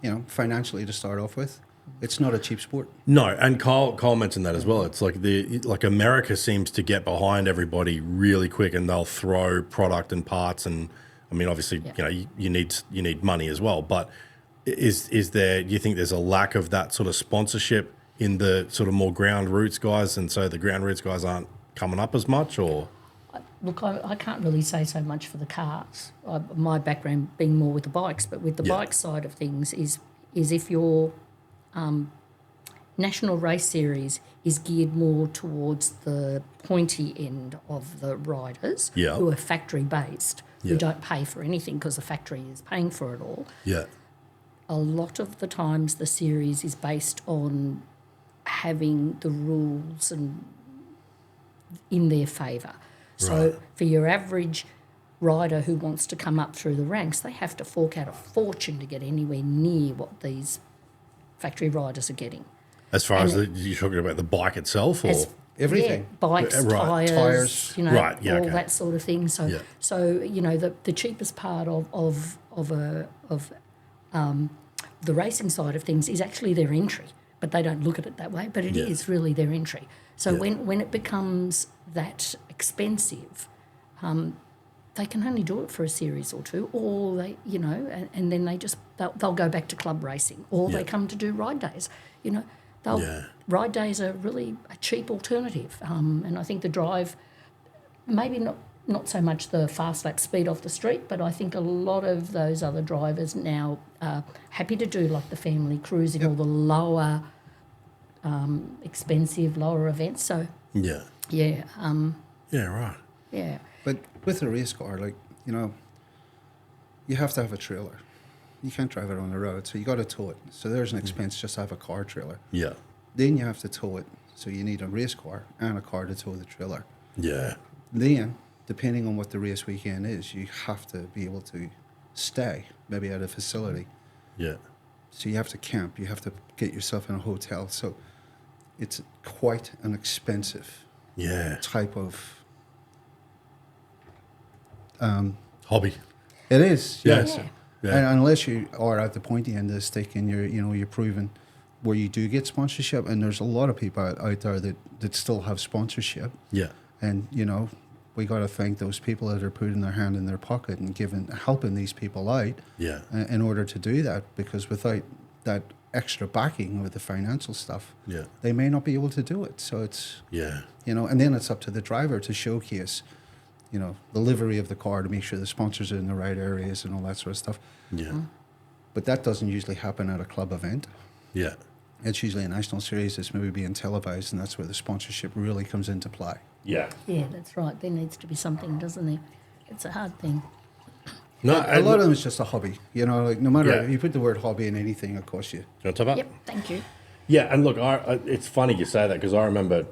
You know, financially to start off with, it's not a cheap sport. No, and Kyle mentioned that as well. It's like America seems to get behind everybody really quick, and they'll throw product and parts, and I mean, obviously, you know, you need money as well. But is there? Do you think there's a lack of that sort of sponsorship in the sort of more ground roots guys, and so the ground roots guys aren't coming up as much, or? Look, I can't really say so much for the cars. My background being more with the bikes, but with the bike side of things is if your national race series is geared more towards the pointy end of the riders who are factory based, who don't pay for anything because the factory is paying for it all. Yeah. A lot of the times the series is based on having the rules and in their favour. So for your average rider who wants to come up through the ranks, they have to fork out a fortune to get anywhere near what these factory riders are getting. As far as you're talking about the bike itself, or Everything. Yeah, bikes, tyres, you know, all that sort of thing. So you know, the cheapest part of the racing side of things is actually their entry, but they don't look at it that way. But it is really their entry. So when it becomes that expensive, they can only do it for a series or two, or they, you know, and then they'll go back to club racing, or they come to do ride days. You know, ride days are really a cheap alternative, and I think the drive, maybe not so much the fast lap speed off the street, but I think a lot of those other drivers now are happy to do like the family cruising or the lower expensive, lower events. So right. But with a race car, like, you know, you have to have a trailer. You can't drive it on the road, so you got to tow it. So there's an expense just to have a car trailer. Yeah. Then you have to tow it, so you need a race car and a car to tow the trailer. Yeah. Then, depending on what the race weekend is, you have to be able to stay, maybe at a facility. Yeah. So you have to camp. You have to get yourself in a hotel. So it's quite an expensive type of hobby. It is, yes. Yeah. And unless you are at the pointy end of the stick and you're proven where you do get sponsorship, and there's a lot of people out there that still have sponsorship. Yeah. And, you know, we got to thank those people that are putting their hand in their pocket and helping these people out in order to do that, because without that extra backing with the financial stuff, they may not be able to do it. So it's, you know, and then it's up to the driver to showcase, you know, the livery of the car to make sure the sponsors are in the right areas and all that sort of stuff. Yeah. But that doesn't usually happen at a club event. Yeah. It's usually a national series that's maybe being televised, and that's where the sponsorship really comes into play. Yeah. Yeah, that's right. There needs to be something, doesn't there? It's a hard thing. No, a lot of them is just a hobby. You know, like no matter if you put the word hobby in anything, of course you. You want to talk about? Yep, thank you. Yeah, and look, it's funny you say that, because I remember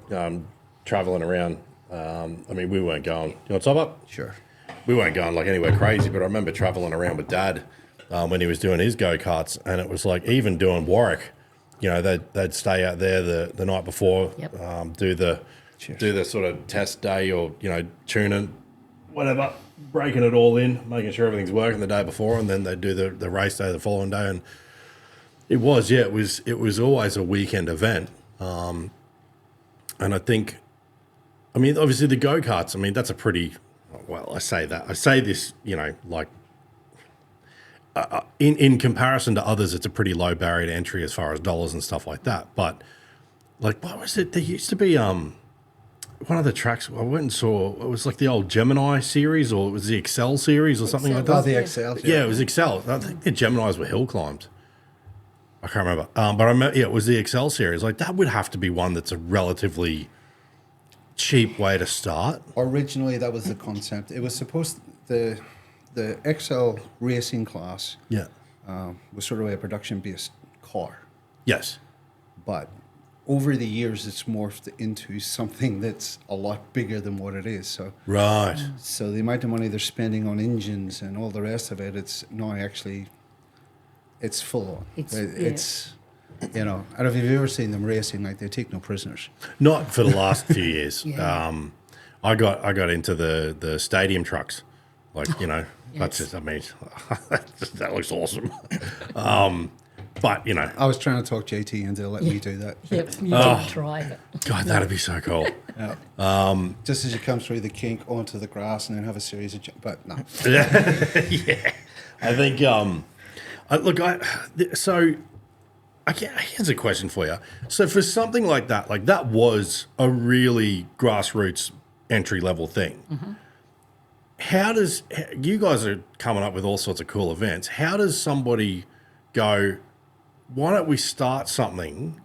traveling around. I mean, we weren't going. You want to top up? Sure. We weren't going like anywhere crazy, but I remember traveling around with Dad when he was doing his go-karts, and it was like even doing Warwick, you know, they'd stay out there the night before, do the sort of test day or, you know, tuning, whatever, breaking it all in, making sure everything's working the day before, and then they'd do the race day the following day. And it was always a weekend event. And I think, I mean, obviously the go-karts, I mean, that's a pretty, well, I say this, you know, like, in comparison to others, it's a pretty low barrier to entry as far as dollars and stuff like that. But like, what was it? There used to be one of the tracks I went and saw. It was like the old Gemini series, or it was the Excel series, or something like that. Oh, the Excel. Yeah, it was Excel. I think the Geminis were hill climbs. I can't remember, but I remember, it was the Excel series. Like that would have to be one that's a relatively cheap way to start. Originally, that was the concept. It was supposed the XL racing class was sort of a production-based car. Yes. But over the years, it's morphed into something that's a lot bigger than what it is. So right. So the amount of money they're spending on engines and all the rest of it, it's now actually, it's full on. It's you know, I don't know if you've ever seen them racing, like they take no prisoners. Not for the last few years. I got into the stadium trucks, like, you know. That's just, I mean, that looks awesome. But, you know. I was trying to talk JT into letting me do that. Yep, you did try it. God, that'd be so cool. Just as you come through the kink onto the grass and then have a series of but no. Yeah. I think, here's a question for you. So for something like that was a really grassroots entry-level thing. Mm-hmm. How does, you guys are coming up with all sorts of cool events. How does somebody go, why don't we start something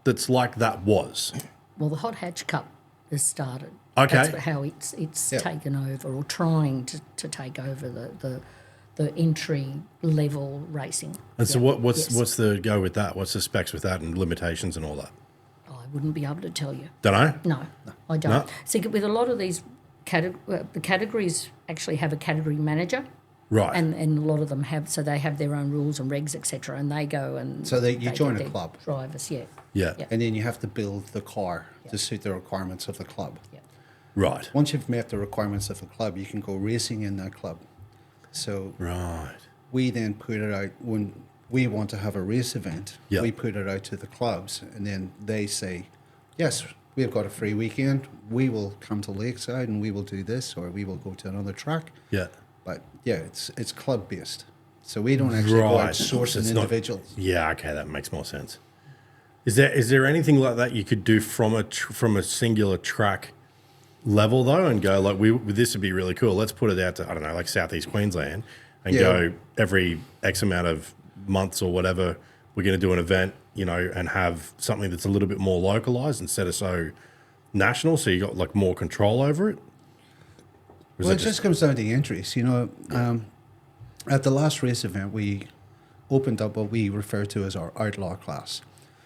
that's like that was? Well, the Hot Hatch Cup has started. Okay. That's how it's taken over, or trying to take over the entry level racing. And so what's the go with that? What's the specs with that and limitations and all that? I wouldn't be able to tell you. Don't I? No, I don't. No? See, with a lot of these the categories actually have a category manager. Right. And a lot of them have, so they have their own rules and regs, etc. And they go and so you join a club. Drivers, Yeah. And then you have to build the car to suit the requirements of the club. Yeah. Right. Once you've met the requirements of the club, you can go racing in that club. So we then put it out when we want to have a race event. Yeah. We put it out to the clubs, and then they say, yes, we've got a free weekend. We will come to Lakeside and we will do this, or we will go to another track. Yeah. But yeah, it's club based, so we don't actually go out sourcing individuals. Yeah, okay, that makes more sense. Is there anything like that you could do from a singular track level though, and go like, this would be really cool. Let's put it out to, I don't know, like Southeast Queensland, and go every X amount of months or whatever. We're going to do an event, you know, and have something that's a little bit more localized instead of so national. So you got like more control over it. Well, it just comes down to entries. You know, at the last race event, we opened up what we refer to as our outlaw class.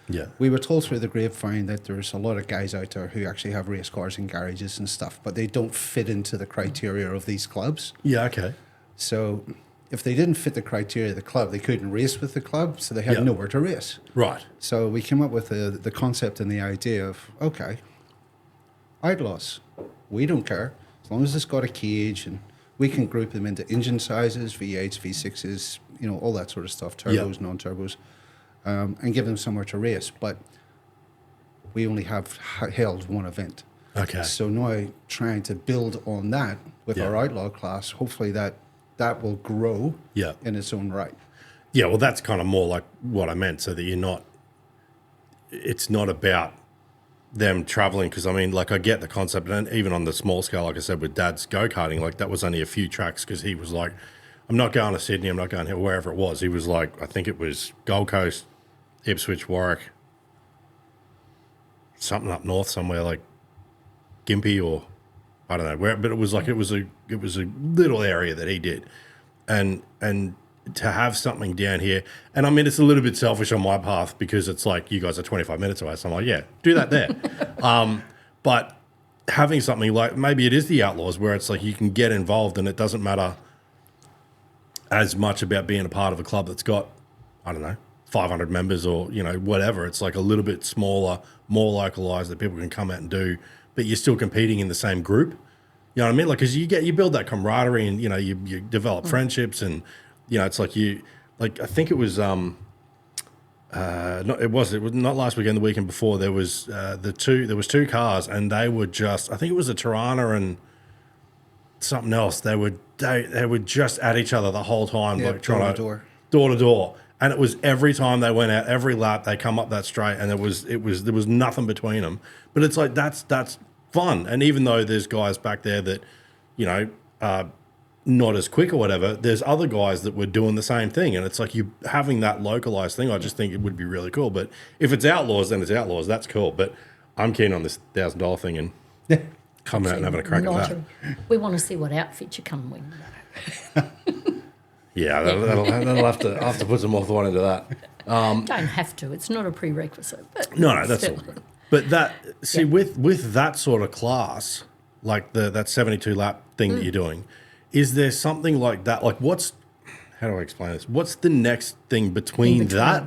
Yeah. We were told through the grapevine that there's a lot of guys out there who actually have race cars in garages and stuff, but they don't fit into the criteria of these clubs. Yeah, okay. So if they didn't fit the criteria of the club, they couldn't race with the club, so they had nowhere to race. Right. So we came up with the concept and the idea of, okay, outlaws, we don't care. As long as it's got a cage, and we can group them into engine sizes, V8s, V6s, you know, all that sort of stuff, turbos, non-turbos, and give them somewhere to race. But we only have held one event. Okay. So now trying to build on that with our outlaw class, hopefully that will grow in its own right. Yeah, well, that's kind of more like what I meant, so that it's not about them traveling, because I mean, like, I get the concept, and even on the small scale, like I said, with Dad's go-karting, like that was only a few tracks, because he was like, I'm not going to Sydney, I'm not going here, wherever it was. He was like, I think it was Gold Coast, Ipswich, Warwick, something up north somewhere, like Gympie, or I don't know where, but it was like, it was a little area that he did, and to have something down here, and I mean, it's a little bit selfish on my part, because it's like, you guys are 25 minutes away, so I'm like, yeah, do that there. But having something like maybe it is the Outlaws where it's like you can get involved and it doesn't matter as much about being a part of a club that's got, I don't know, 500 members or, you know, whatever. It's like a little bit smaller, more localized that people can come out and do, but you're still competing in the same group. You know what I mean? Like, because you build that camaraderie and, you know, you develop friendships and, you know, it's like I think it was, it was not last weekend, the weekend before, there was two cars and they were just, I think it was a Tirana and something else. They would just at each other the whole time, like trying door to door. And it was every time they went out, every lap they come up that straight, and there was nothing between them. But it's like that's fun. And even though there's guys back there that, you know, are not as quick or whatever, there's other guys that were doing the same thing. And it's like you having that localized thing. I just think it would be really cool. But if it's Outlaws, then it's Outlaws. That's cool. But I'm keen on this $1,000 thing and coming out and having a crack at that. We want to see what outfit you come with. Yeah, that'll have to put some more thought into that. Don't have to. It's not a prerequisite. But no, that's all good. But that with that sort of class, like that 72 lap thing that you're doing, is there something like that? Like how do I explain this? What's the next thing between that?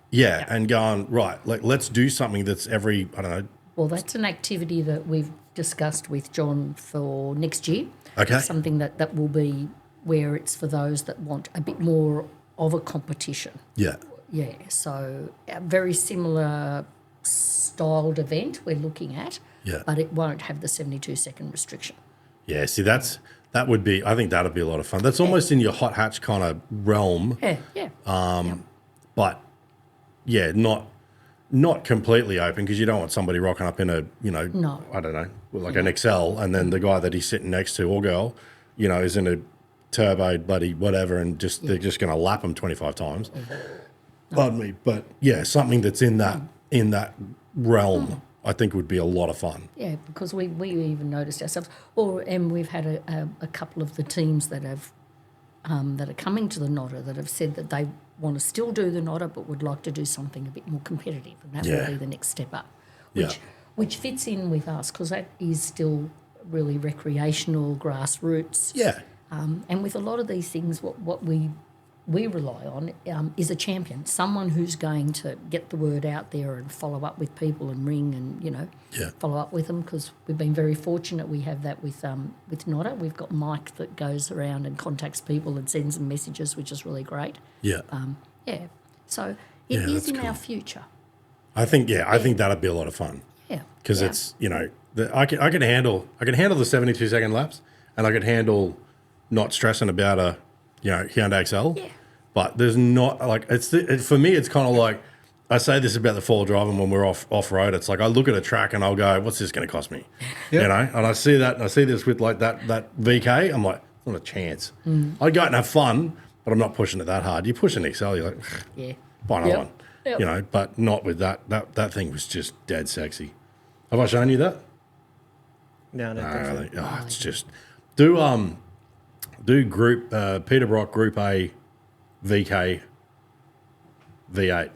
Yeah, and going, right, like let's do something that's every, I don't know. Well, that's an activity that we've discussed with John for next year. Okay. Something that will be where it's for those that want a bit more of a competition. Yeah. Yeah, so a very similar styled event we're looking at, but it won't have the 72-second restriction. Yeah, see, that would be, I think that would be a lot of fun. That's almost in your hot hatch kind of realm. Yeah. But, yeah, not completely open because you don't want somebody rocking up in a, you know, I don't know, like an Excel, and then the guy that he's sitting next to or girl, you know, is in a turbo bloody whatever and they're just going to lap them 25 times. Pardon me. But, yeah, something that's in that realm I think would be a lot of fun. Yeah, because we even noticed ourselves, and we've had a couple of the teams that have that are coming to the Nodder that have said that they want to still do the Nodder but would like to do something a bit more competitive, and that will be the next step up, which fits in with us because that is still really recreational, grassroots. Yeah. And with a lot of these things, what we rely on is a champion, someone who's going to get the word out there and follow up with people and ring and, you know, follow up with them, because we've been very fortunate we have that with Nodder. We've got Mike that goes around and contacts people and sends them messages, which is really great. Yeah. So it is in our future. I think that'd be a lot of fun. Yeah. Because it's, you know, I could handle the 72-second laps, and I could handle not stressing about a, you know, Hyundai XL. Yeah. But there's not, like, for me, it's kind of like, I say this about the fall driving when we're off-road. It's like I look at a track and I'll go, what's this going to cost me? Yep. You know? And I see that, and I see this with, like, that VK. I'm like, not a chance. I'd go out and have fun, but I'm not pushing it that hard. You push an XL, you're like, buy another one. Yep. You know, but not with that. That thing was just dead sexy. Have I shown you that? No, no. It's just, do group Peter Brock Group A VK V8,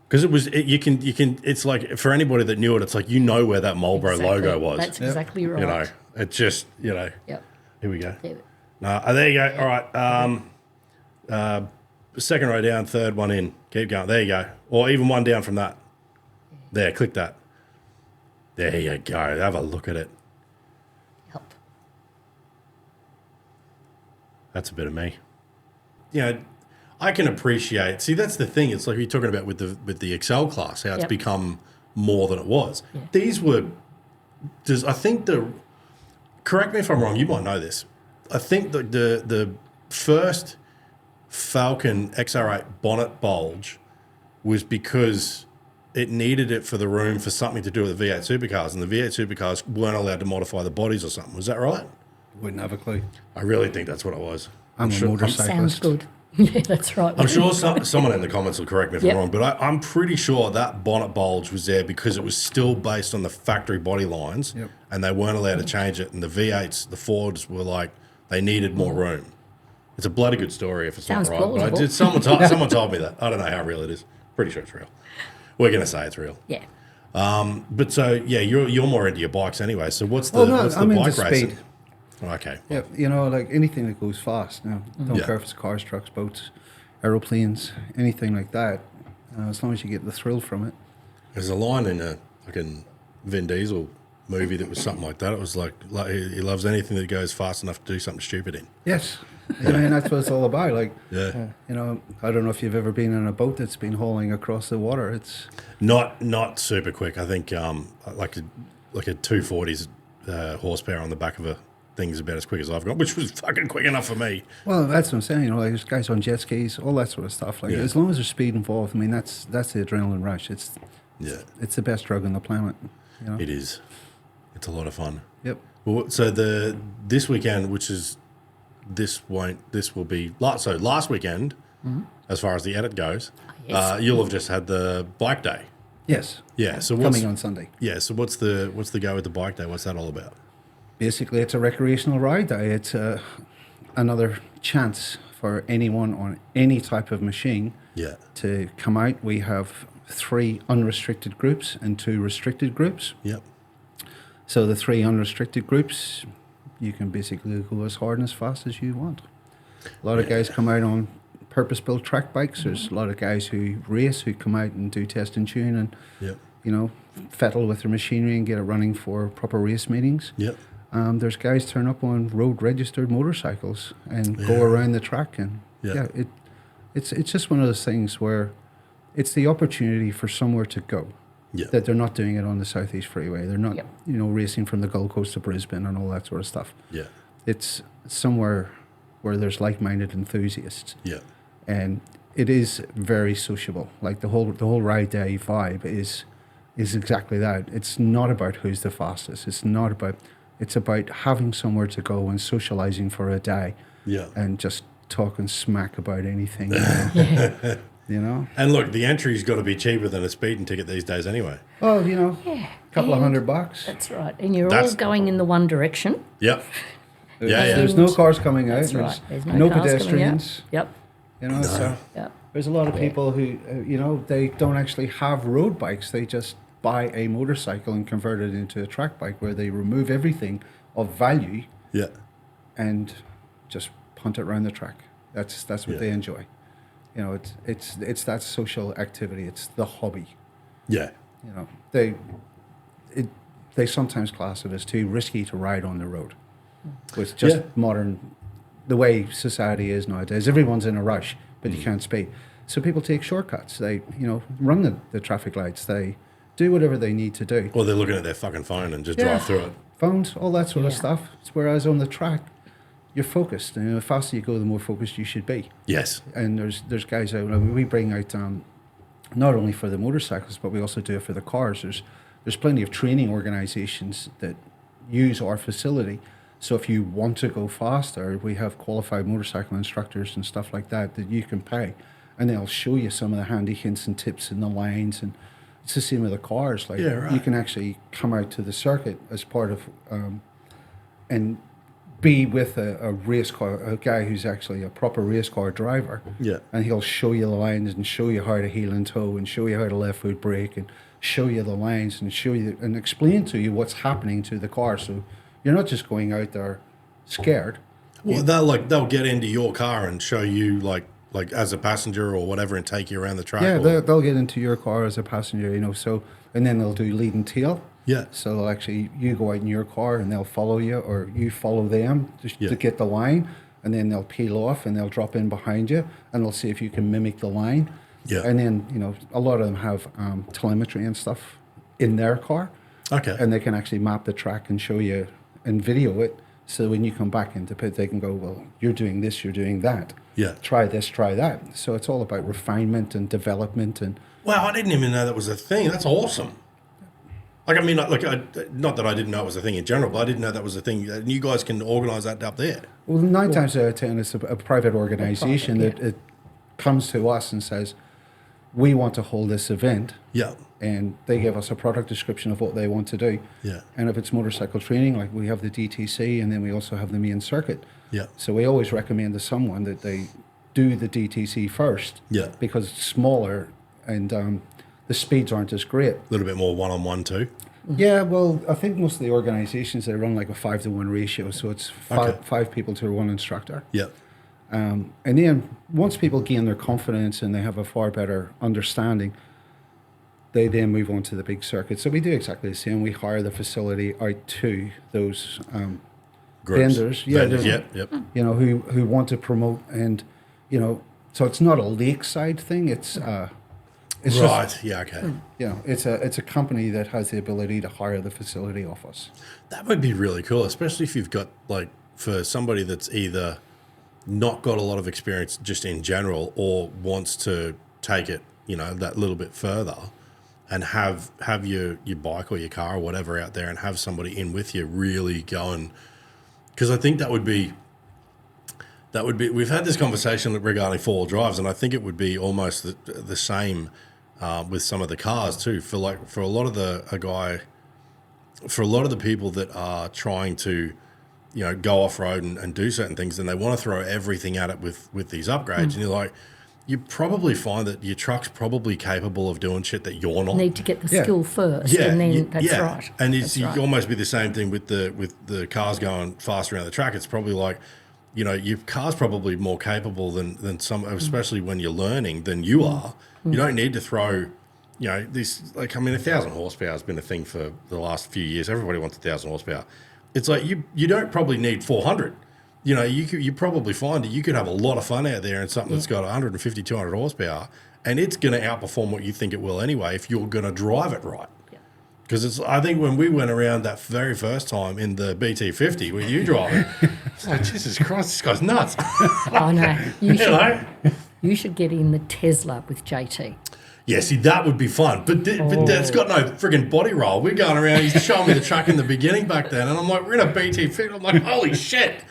because it's like, for anybody that knew it, it's like, you know where that Marlboro logo was. That's exactly right. You know, it's just, you know. Yep. Here we go. There you go. All right. Second row down, third one in. Keep going. There you go. Or even one down from that. There, click that. There you go. Have a look at it. That's a bit of me. You know, I can appreciate. See, that's the thing. It's like you're talking about with the Excel class, how it's become more than it was. Yeah. These were. I think correct me if I'm wrong. You might know this. I think the first Falcon XR8 bonnet bulge was because it needed it for the room for something to do with the V8 supercars, and the V8 supercars weren't allowed to modify the bodies or something. Was that right? Wouldn't have a clue. I really think that's what it was. I'm a motorcyclist. Sounds good. Yeah, that's right. I'm sure someone in the comments will correct me if I'm wrong, but I'm pretty sure that bonnet bulge was there because it was still based on the factory body lines, and they weren't allowed to change it. And the V8s, the Fords, were like, they needed more room. It's a bloody good story if it's not right. But someone told me that. I don't know how real it is. Pretty sure it's real. We're going to say it's real. Yeah. But so yeah, you're more into your bikes anyway. So what's the I'm into bike racing? speed. Okay. Yeah, like anything that goes fast. Now, don't care if it's cars, trucks, boats, aeroplanes, anything like that. As long as you get the thrill from it. There's a line in a fucking Vin Diesel movie that was something like that. It was like he loves anything that goes fast enough to do something stupid in. Yes. I mean, that's what it's all about. Like, Yeah. I don't know if you've ever been in a boat that's been hauling across the water. It's Not super quick. I think like a 240's horsepower on the back of a thing is about as quick as I've got, which was fucking quick enough for me. well, that's what I'm saying. Like there's guys on jet skis, all that sort of stuff. Like as long as there's speed involved, I mean, that's the adrenaline rush. It's the best drug on the planet. It is. It's a lot of fun. Yep. Well, so this weekend, which is this will be last weekend, as far as the edit goes. Yes. You'll have just had the bike day. Yes. Yeah. So Coming on Sunday. Yeah. So what's the go with the bike day? What's that all about? Basically, it's a recreational ride day. It's another chance for anyone on any type of machine to come out. We have 3 unrestricted groups and 2 restricted groups. Yep. So the 3 unrestricted groups, you can basically go as hard and as fast as you want. A lot of guys come out on purpose-built track bikes. There's a lot of guys who race, who come out and do test and tune and, fettle with their machinery and get it running for proper race meetings. Yep. There's guys turn up on road-registered motorcycles and go around the track. And, it's just one of those things where it's the opportunity for somewhere to go. Yeah. That they're not doing it on the Southeast Freeway. They're not, racing from the Gold Coast to Brisbane and all that sort of stuff. Yeah. It's somewhere where there's like-minded enthusiasts. Yeah. And it is very sociable. Like the whole ride day vibe is exactly that. It's not about who's the fastest. It's about having somewhere to go and socializing for a day. Yeah. And just talking smack about anything. And look, the entry's got to be cheaper than a speeding ticket these days anay. Oh, a couple of $100. That's right. And you're all going in the one direction. Yep. There's no cars coming out. That's right. There's no cars pedestrians. Yep. So there's a lot of people who, they don't actually have road bikes. They just buy a motorcycle and convert it into a track bike where they remove everything of value and just punt it around the track. That's what they enjoy. It's that social activity. It's the hobby. Yeah. They sometimes class it as too risky to ride on the road. With just modern, the way society is nowadays, everyone's in a rush, but you can't speed. So people take shortcuts. They, run the traffic lights. They do whatever they need to do. Or they're looking at their fucking phone and just drive through it. Phones, all that sort of stuff. Whereas on the track, you're focused. And the faster you go, the more focused you should be. Yes. And there's guys out. We bring out not only for the motorcycles, but we also do it for the cars. There's plenty of training organisations that use our facility. So if you want to go faster, we have qualified motorcycle instructors and stuff like that you can pay, and they'll show you some of the handy hints and tips in the lines. And it's the same with the cars. Like you can actually come out to the circuit as part of and be with a race car, a guy who's actually a proper race car driver. Yeah. And he'll show you the lines and show you how to heel and toe and show you how to left foot brake and show you the lines and show you and explain to you what's happening to the car. So you're not just going out there scared. Well, they'll get into your car and show you like as a passenger or whatever and take you around the track. Yeah, they'll get into your car as a passenger, so, and then they'll do lead and tail. Yeah. So they'll actually, you go out in your car and they'll follow you, or you follow them to get the line, and then they'll peel off and they'll drop in behind you and they'll see if you can mimic the line. Yeah. And then, a lot of them have telemetry and stuff in their car. Okay. And they can actually map the track and show you and video it. So when you come back into pit, they can go, well, you're doing this, you're doing that. Yeah. Try this, try that. So it's all about refinement and development. And wow, I didn't even know that was a thing. That's awesome. Like, I mean, not that I didn't know it was a thing in general, but I didn't know that was a thing. And you guys can organise that up there. Well, 9 times out of 10, it's a private organisation that it comes to us and says, we want to hold this event. Yeah. And they give us a product description of what they want to do. Yeah. And if it's motorcycle training, like we have the DTC, and then we also have the main circuit. Yeah. So we always recommend to someone that they do the DTC first. Yeah. Because it's smaller and the speeds aren't as great. A little bit more one-on-one too. Yeah, well, I think most of the organisations, they run like a 5-to-1 ratio, so it's five people to one instructor. Yeah. And then once people gain their confidence and they have a far better understanding, they then move on to the big circuit. So we do exactly the same. We hire the facility out to those vendors. Vendors, yep. You know, who want to promote, and you know, so it's not a Lakeside thing. It's right. just, Okay. you know, it's a company that has the ability to hire the facility off us. That would be really cool, especially if you've got, like, for somebody that's either not got a lot of experience just in general or wants to take it, you know, that little bit further, and have your bike or your car or whatever out there and have somebody in with you really going. Because I think that would be, we've had this conversation regarding four-wheel drives, and I think it would be almost the same with some of the cars too. For a lot of the people that are trying to, you know, go off-road and do certain things, and they want to throw everything at it with these upgrades, and you're like, you probably find that your truck's probably capable of doing shit that you're not. Need to get the skill first, and then that's right. And That's right. almost be the same thing with the cars going fast around the track. It's probably like, you know, your car's probably more capable than some, especially when you're learning, than you are. You don't need to throw, you know, this, like, I mean, 1,000 horsepower has been a thing for the last few years. Everybody wants 1,000 horsepower. It's like you don't probably need 400. You know, you probably find that you could have a lot of fun out there in something that's got 150, 200 horsepower, and it's going to outperform what you think it will anyway if you're going to drive it right. Because I think when we went around that very first time in the BT50 with you driving, it's like, Jesus Christ, this guy's nuts. I know. You should get in the Tesla with JT. Yeah, see, that would be fun. But that's got no friggin' body roll. We're going around, he's showing me the truck in the beginning back then, and I'm like, we're in a BT50. I'm like, holy shit.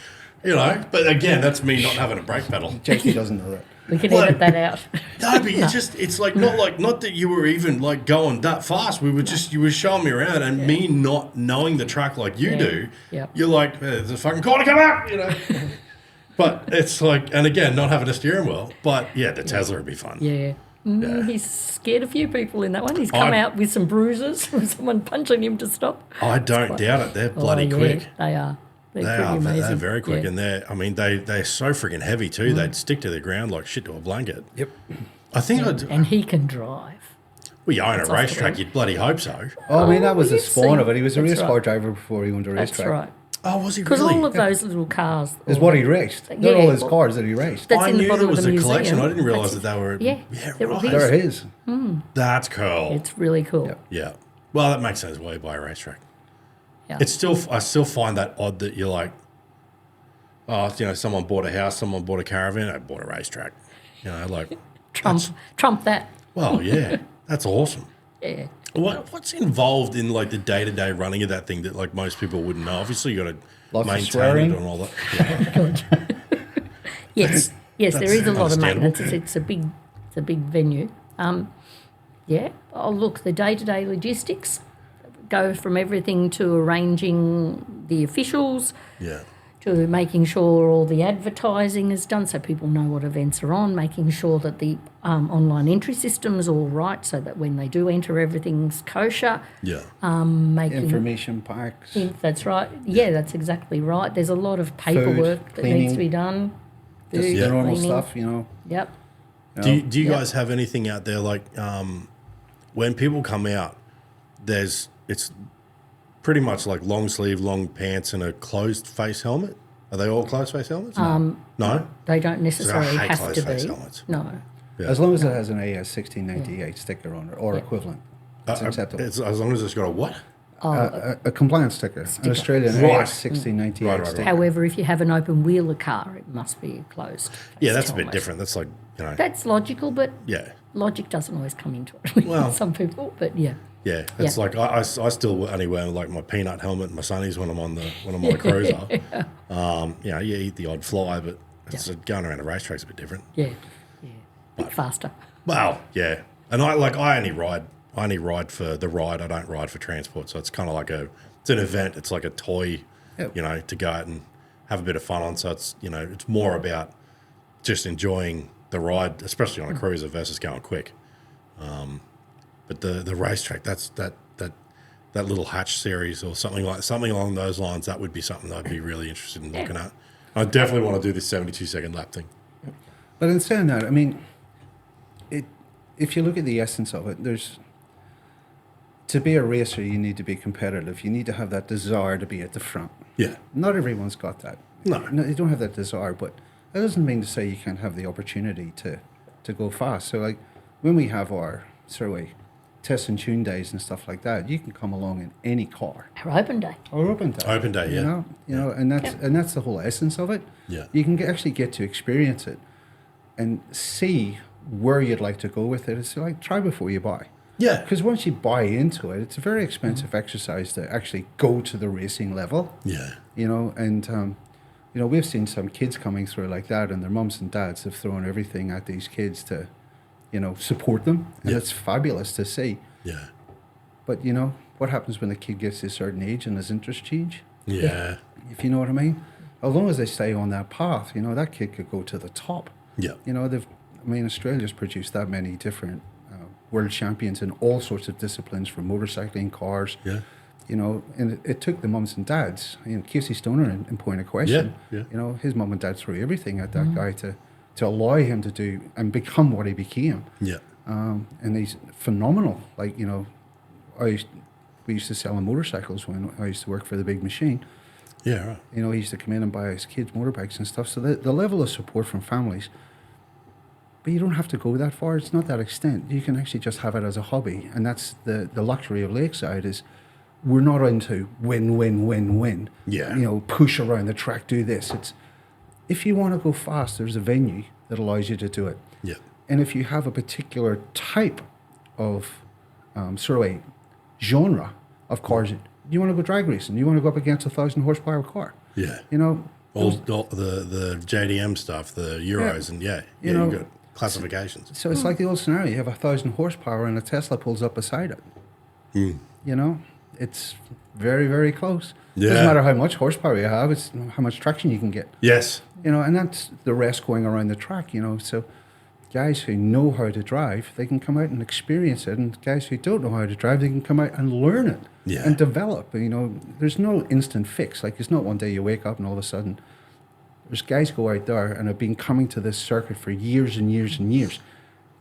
You know, but again, that's me not having a brake pedal. JT doesn't know that. We can edit that out. No, but it's like not that you were even like going that fast. We were just, you were showing me around, and me not knowing the track like you do. Yeah. You're like, there's a fucking corner come out, you know. But it's like, and again, not having a steering wheel. But yeah, the Tesla would be fun. Yeah. He's scared a few people in that one. He's come out with some bruises from someone punching him to stop. I don't doubt it. They're bloody quick. They are. They're very quick, and they're so freaking heavy too. They'd stick to the ground like shit to a blanket. Yep. I think and he can drive. Well, you own a racetrack, you'd bloody hope so. Oh, I mean, that was the spawn of it. He was a That's race right. car driver before he went to racetrack. That's right. Oh, was he Because really? all of those little cars Is what he raced. Not all his cars that he raced. That's I in the knew bottom there was of the a museum. collection. I didn't realise that they were. Yeah, they're right. his. They're his. That's cool. It's really cool. Yep. Yeah. Well, that makes sense. Why you buy a racetrack? Yeah. It's still, I still find that odd that you're like, oh, you know, someone bought a house, someone bought a caravan, I bought a racetrack. You know, like Trump that. well, yeah, that's awesome. Yeah. What's involved in like the day-to-day running of that thing that like most people wouldn't know? Obviously, you got to Lots of maintain swearing. it and all that. Yeah. Yes, there is a lot of understandable. maintenance. It's a big venue. Yeah. Oh, look, the day-to-day logistics go from everything to arranging the officials Yeah. to making sure all the advertising is done so people know what events are on, making sure that the online entry system is all right so that when they do enter, everything's kosher. Yeah. Making Information packs. That's right. Yeah, that's exactly right. There's a lot of paperwork that cleaning. needs to be done. Just Food, the normal cleaning. stuff, you know. Yep. Do you guys have anything out there like when people come out? It's pretty much like long sleeve, long pants, and a closed face helmet. Are they all closed face helmets? No. They don't necessarily I hate have closed to face be. helmets. No. Yeah. As long as it has an AS 1698 sticker on it or equivalent, it's acceptable. It's, as long as it's got a what? A compliance sticker, an Australian Right. AS 1698 Right. sticker. However, if you have an open wheeler car, it must be closed. Yeah, that's a bit helmet. different. That's like, you know. That's logical, but Yeah. logic doesn't always come into it with Well- some people. But yeah. Yeah, it's Yeah. like I still only wear like my peanut helmet and my sunnies when I'm on the cruiser. You know, you eat the odd fly, but it's going around a racetrack's a bit different. Yeah. Bit faster. Well, yeah, and I only ride for the ride. I don't ride for transport, so it's kind of like it's an event. It's like a toy, Yep. you know, to go out and have a bit of fun on. So it's, you know, it's more about just enjoying the ride, especially on a cruiser versus going quick. But the racetrack, that little hatch series or something along those lines, that would be something I'd be really interested in looking at. I definitely want to do this 72-second lap thing. But in saying that, I mean, if you look at the essence of it, to be a racer, you need to be competitive. You need to have that desire to be at the front. Yeah. Not everyone's got that. No. You don't have that desire, but that doesn't mean to say you can't have the opportunity to go fast. So, like, when we have our test and tune days and stuff like that, you can come along in any car. Our open day. Or open day. Open day, yeah. You know, and that's the whole essence of it. Yeah. You can actually get to experience it and see where you'd like to go with it. It's like, try before you buy. Yeah. Because once you buy into it, it's a very expensive exercise to actually go to the racing level. Yeah. You know, and, you know, we've seen some kids coming through like that, and their mums and dads have thrown everything at these kids to, you know, support them. And it's fabulous to see. Yeah. But, you know, what happens when the kid gets to a certain age and his interests change? Yeah. If you know what I mean? As long as they stay on that path, you know, that kid could go to the top. Yeah. You know, Australia's produced that many different world champions in all sorts of disciplines, from motorcycling, cars. Yeah. You know, and it took the mums and dads. You know, Casey Stoner, in point of question. Yeah. You know, his mum and dad threw everything at that guy to allow him to do and become what he became. Yeah. And he's phenomenal. Like, you know, we used to sell him motorcycles when I used to work for the big machine. Yeah, right. You know, he used to come in and buy his kids motorbikes and stuff. So the level of support from families, but you don't have to go that far. It's not that extent. You can actually just have it as a hobby. And that's the luxury of Lakeside is we're not into win. Yeah. You know, push around the track, do this. It's if you want to go fast, there's a venue that allows you to do it. Yeah. And if you have a particular type of genre of cars, you want to go drag racing, you want to go up against a 1,000 horsepower car. Yeah. You know, All the JDM stuff, the Euros, and You know, you've got classifications. so it's like the old scenario. You have 1,000 horsepower and a Tesla pulls up beside it. You know, it's very, very close. Yeah. Doesn't matter how much horsepower you have, it's how much traction you can get. Yes. You know, and that's the rest going around the track, you know. So guys who know how to drive, they can come out and experience it. And guys who don't know how to drive, they can come out and learn it and develop. You know, there's no instant fix. Like, it's not one day you wake up and all of a sudden. There's guys go out there and have been coming to this circuit for years and years and years,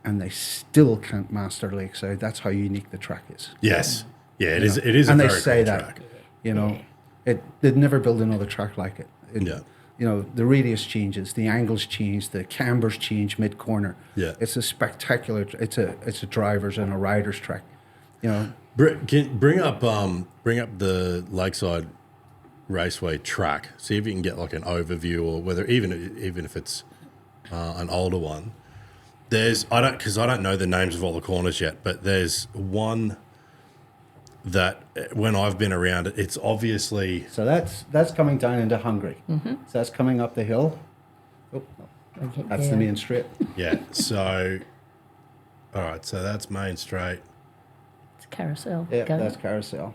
and they still can't master Lakeside. That's how unique the track is. Yes. Yeah, it You is. know? It is and a they very say cool that, track. you know, they'd never build another track like it. Yeah. You know, the radius changes, the angles change, the cambers change mid corner. Yeah. It's a spectacular. It's a driver's and a rider's track. You know. Bring up the Lakeside Raceway track. See if you can get like an overview, or whether even if it's an older one. Because I don't know the names of all the corners yet, but there's one that when I've been around it, it's obviously. So that's coming down into Hungary. Mm-hmm. So that's coming up the hill. Oh, no. That's the main straight. Yeah. So, all right. So that's Main Straight. It's carousel. Yeah, Go. that's carousel.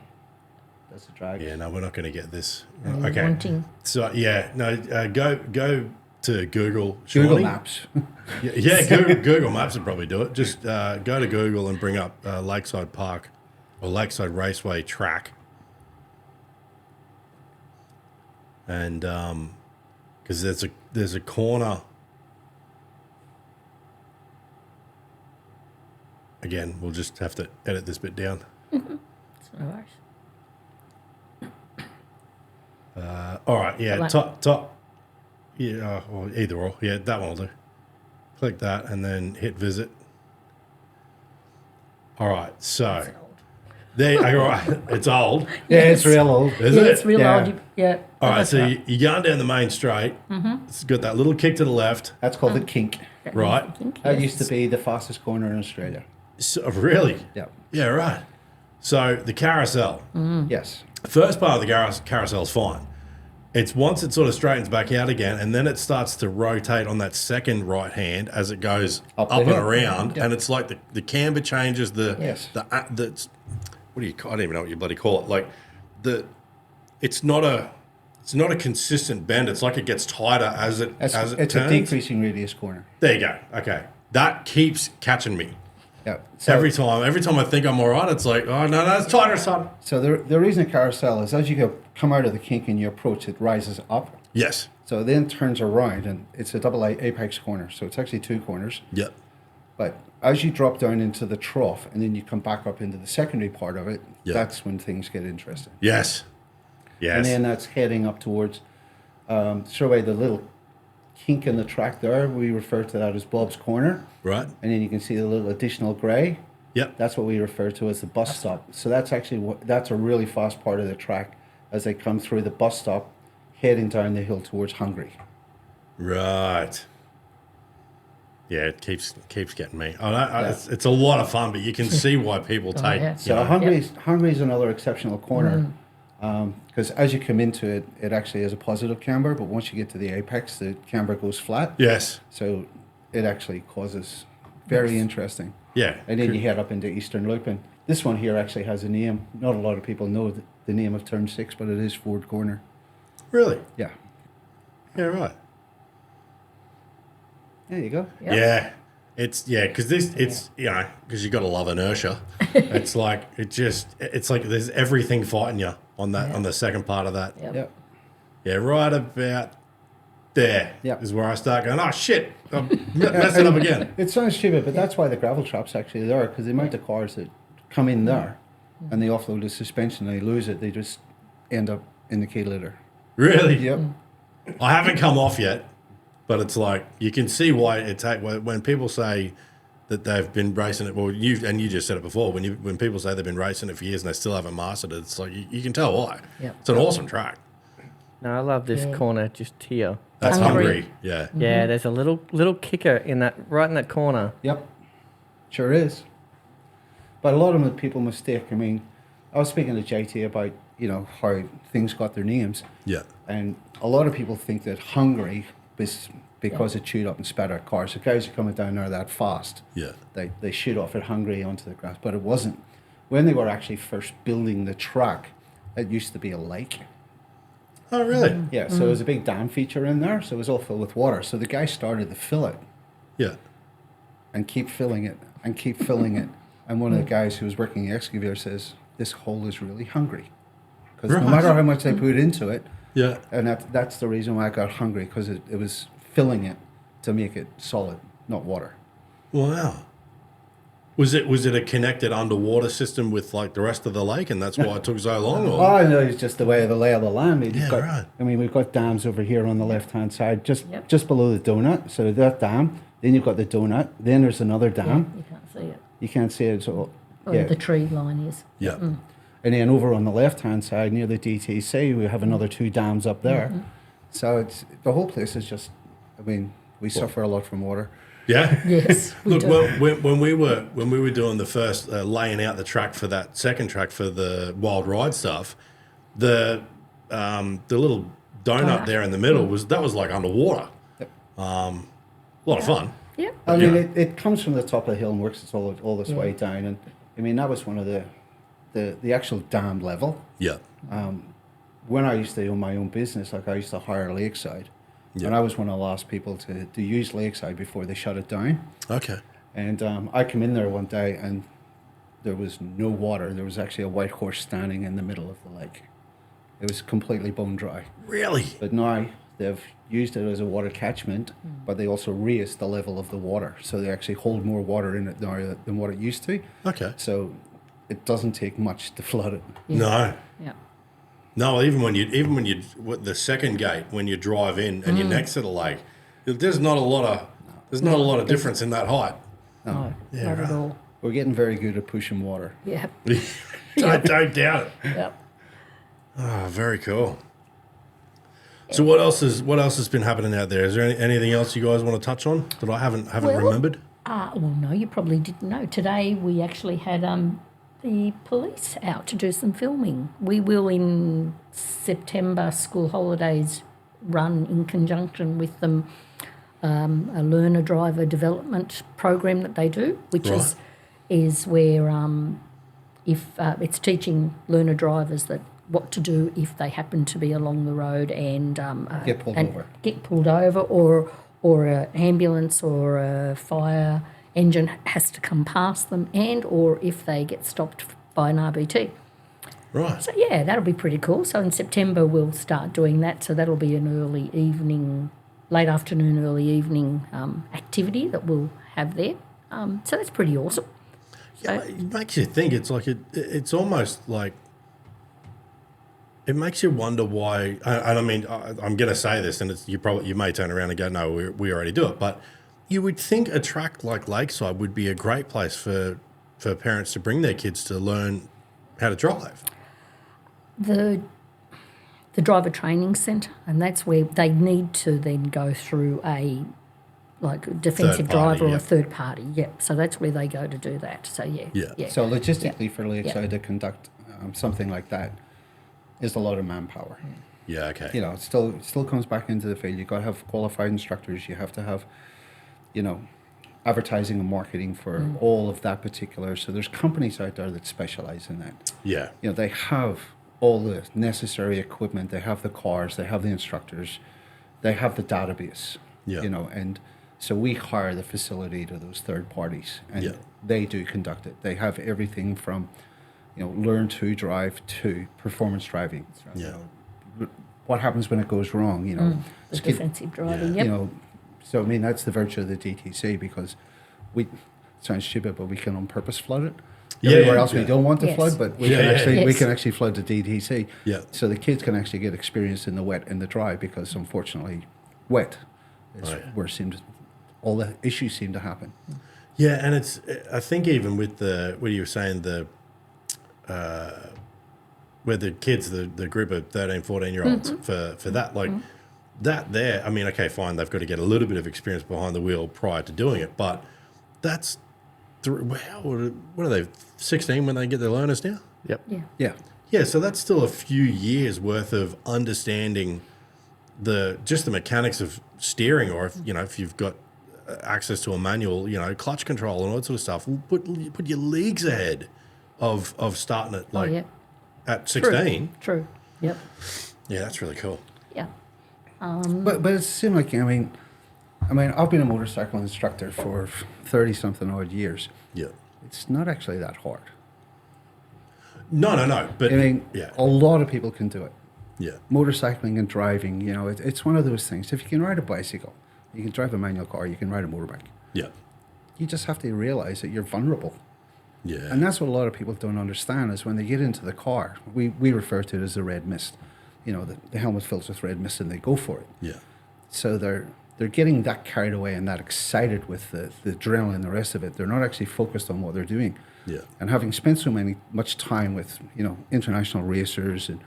That's the drag. Yeah. No, we're not going to get this. Are you Okay. wanting- So yeah. No. Go to Google. Google Shawnee. Maps. Yeah. Google Maps would probably do it. Just go to Google and bring up Lakeside Park or Lakeside Raceway track. And because there's a corner. Again, we'll just have to edit this bit down. It's no worries. All right, yeah, That top. Yeah, or either or. Yeah, that one will do. Click that and then hit visit. All right, so there. All right, it's old. Yeah, it's real old. Is Yeah, it? it's real Yeah. old. Yeah. All right, That's so you're going down the main straight. Mm-hmm. It's got that little kick to the left, That's called the kink. right? That used to be the fastest corner in Australia. So, really? Yeah. Yeah, right. So the carousel. Yes. The first part of the carousel's fine. It's once it sort of straightens back out again, and then it starts to rotate on that second right hand as it goes Up up, the and hill. around, Yeah. and it's like the camber changes. Yes. What do you? I don't even know what you bloody call it. Like it's not a consistent bend. It's like it gets tighter as it It's turns. a decreasing radius corner. There you go. Okay, that keeps catching me. Yeah. So, every time I think I'm all right, it's like, oh, no, it's tighter, son. So the reason a carousel is as you come out of the kink and you approach, it rises up. Yes. So it then turns around, and it's a double apex corner. So it's actually 2 corners. Yep. But as you drop down into the trough and then you come back up into the secondary part of it, Yeah. that's when things get interesting. Yes. Yes. And then that's heading up towards, sort of way the little kink in the track there, we refer to that as Bob's Corner. Right. And then you can see the little additional grey. Yep. That's what we refer to as the bus stop. So that's actually, that's a really fast part of the track as they come through the bus stop, heading down the hill towards Hungary. Right. Yeah, it keeps getting me. It's a lot of fun, but you can see why people take. yeah. So Hungary's another exceptional corner because as you come into it, it actually is a positive camber, but once you get to the apex, the camber goes flat. Yes. So it actually causes very interesting. Yeah. And then you head up into Eastern Loop, and this one here actually has a name. Not a lot of people know the name of Turn 6, but it is Ford Corner. Really? Yeah. Yeah, right. There you go. Yep. Yeah. It's because because you got to love inertia. It's like it's like there's everything fighting you on that on the second part of that. Yep. Yep. Yeah, right about there Yep. is where I start going, oh shit, I'm messing up again. It sounds stupid, but that's why the gravel trap's actually there, because the amount of cars that come in there and they offload the suspension, they lose it, they just end up in the key litter. Really? Yep. I haven't come off yet, but it's like you can see why when people say that they've been racing it. Well, you just said it before. When people say they've been racing it for years and they still haven't mastered it, it's like you can tell why. Yep. It's an awesome track. No, I love this corner just here. That's Hungry. Hungry. Yeah. Yeah, there's a little kicker in that right in that corner. Yep. Sure is. But a lot of people mistake. I mean, I was speaking to JT about, how things got their names. Yeah. And a lot of people think that Hungary is because it chewed up and spat out cars. The guys are coming down there that fast. Yeah. They shoot off at Hungary onto the grass, but it wasn't. When they were actually first building the track, it used to be a lake. Oh, really? Yeah, so there was a big dam feature in there, so it was all filled with water. So the guy started to fill it Yeah. and keep filling it and keep filling it. And one of the guys who was working the excavator says, this hole is really hungry. Because no matter how much they put into it, Yeah. and that's the reason why I got hungry, because it was filling it to make it solid, not water. Wow. Was it a connected underwater system with like the rest of the lake, and that's why it took so long? Or? Oh, no, it's just the way of the lay of the land. Right. I mean, we've got dams over here on the left-hand side, just Yep. just below the donut. So that dam, then you've got the donut, then there's another dam. You can't see it. You can't see it, so Where the tree line is. Yeah. And then over on the left-hand side, near the DTC, we have another 2 dams up there. So it's the whole place is just, I mean, we suffer a lot from water. Yeah. Yes. we Look, do. when we were doing the first laying out the track for that second track for the wild ride stuff, the little donut there in the middle was like underwater. Yep. A lot of fun. Yep. I mean, it comes from the top of the hill and works its all this way down. And I mean, that was one of the actual dam level. Yeah. When I used to own my own business, like I used to hire Lakeside. Yeah. And I was one of the last people to use Lakeside before they shut it down. Okay. And I come in there one day and there was no water. There was actually a white horse standing in the middle of the lake. It was completely bone dry. Really? But now they've used it as a water catchment, but they also raised the level of the water. So they actually hold more water in it now than what it used to. Okay. So it doesn't take much to flood it. No. Yeah. No, even when you with the second gate when you drive in and you're next to the lake, there's not a lot of difference in that height. No, not at all. We're getting very good at pushing water. Yeah. I don't doubt it. Yep. Oh, very cool. So what else has been happening out there? Is there anything else you guys want to touch on that I haven't remembered? Well, no, you probably didn't know. Today we actually had the police out to do some filming. We will in September school holidays run in conjunction with them a learner driver development program that they do, which Right. is where if it's teaching learner drivers that what to do if they happen to be along the road and Get pulled over. get pulled over, or an ambulance or a fire engine has to come past them, and or if they get stopped by an RBT. Right. So yeah, that'll be pretty cool. So in September we'll start doing that. So that'll be an early evening, late afternoon, early evening activity that we'll have there. So that's pretty awesome. So, Yeah, it makes you think. It's like it's almost like it makes you wonder why. And I mean, I'm going to say this, and you may turn around and go, "No, we already do it." But you would think a track like Lakeside would be a great place for parents to bring their kids to learn how to drive. the driver training centre, and that's where they need to then go through a defensive driver or a third party. Yeah, so that's where they go to do that. So yeah. So logistically for Lakeside to conduct something like that is a lot of manpower. Yeah. Okay. You know, it still comes back into the field. You've got to have qualified instructors. You have to have, you know, advertising and marketing for all of that particular. So there's companies out there that specialize in that. Yeah. You know, they have all the necessary equipment. They have the cars. They have the instructors. They have the database. Yeah. You know, and so we hire the facility to those third parties, and they do conduct it. They have everything from, you know, learn to drive to performance driving. Yeah. You know, what happens when it goes wrong? You know, The defensive driving. you know, so I mean that's the virtue of the DTC, because it sounds stupid, but we can on purpose flood it. Everywhere else we don't want to flood, but we can actually flood the DTC. Yeah. So the kids can actually get experience in the wet and the dry, because unfortunately, wet is where all the issues seem to happen. Yeah, and I think even with what you were saying, where the kids, the group of 13, 14-year-olds for that, like that there, I mean, okay, fine, they've got to get a little bit of experience behind the wheel prior to doing it, but that's, what are they, 16 when they get their learners now? Yep. Yeah. Yeah, so that's still a few years worth of understanding just the mechanics of steering, or if you've got access to a manual, clutch control and all that sort of stuff. Put your leagues ahead of starting it at 16. True. Yep. Yeah, that's really cool. Yeah. But it seemed like, I mean, I've been a motorcycle instructor for 30-something odd years. Yeah. It's not actually that hard. No. But I mean, a lot of people can do it. Yeah. Motorcycling and driving, it's one of those things. If you can ride a bicycle, you can drive a manual car, you can ride a motorbike. Yeah. You just have to realize that you're vulnerable. Yeah. And that's what a lot of people don't understand, is when they get into the car, we refer to it as the red mist. The helmet fills with red mist and they go for it. Yeah. So they're getting that carried away and that excited with the adrenaline and the rest of it. They're not actually focused on what they're doing. Yeah. And having spent so much time with, international racers and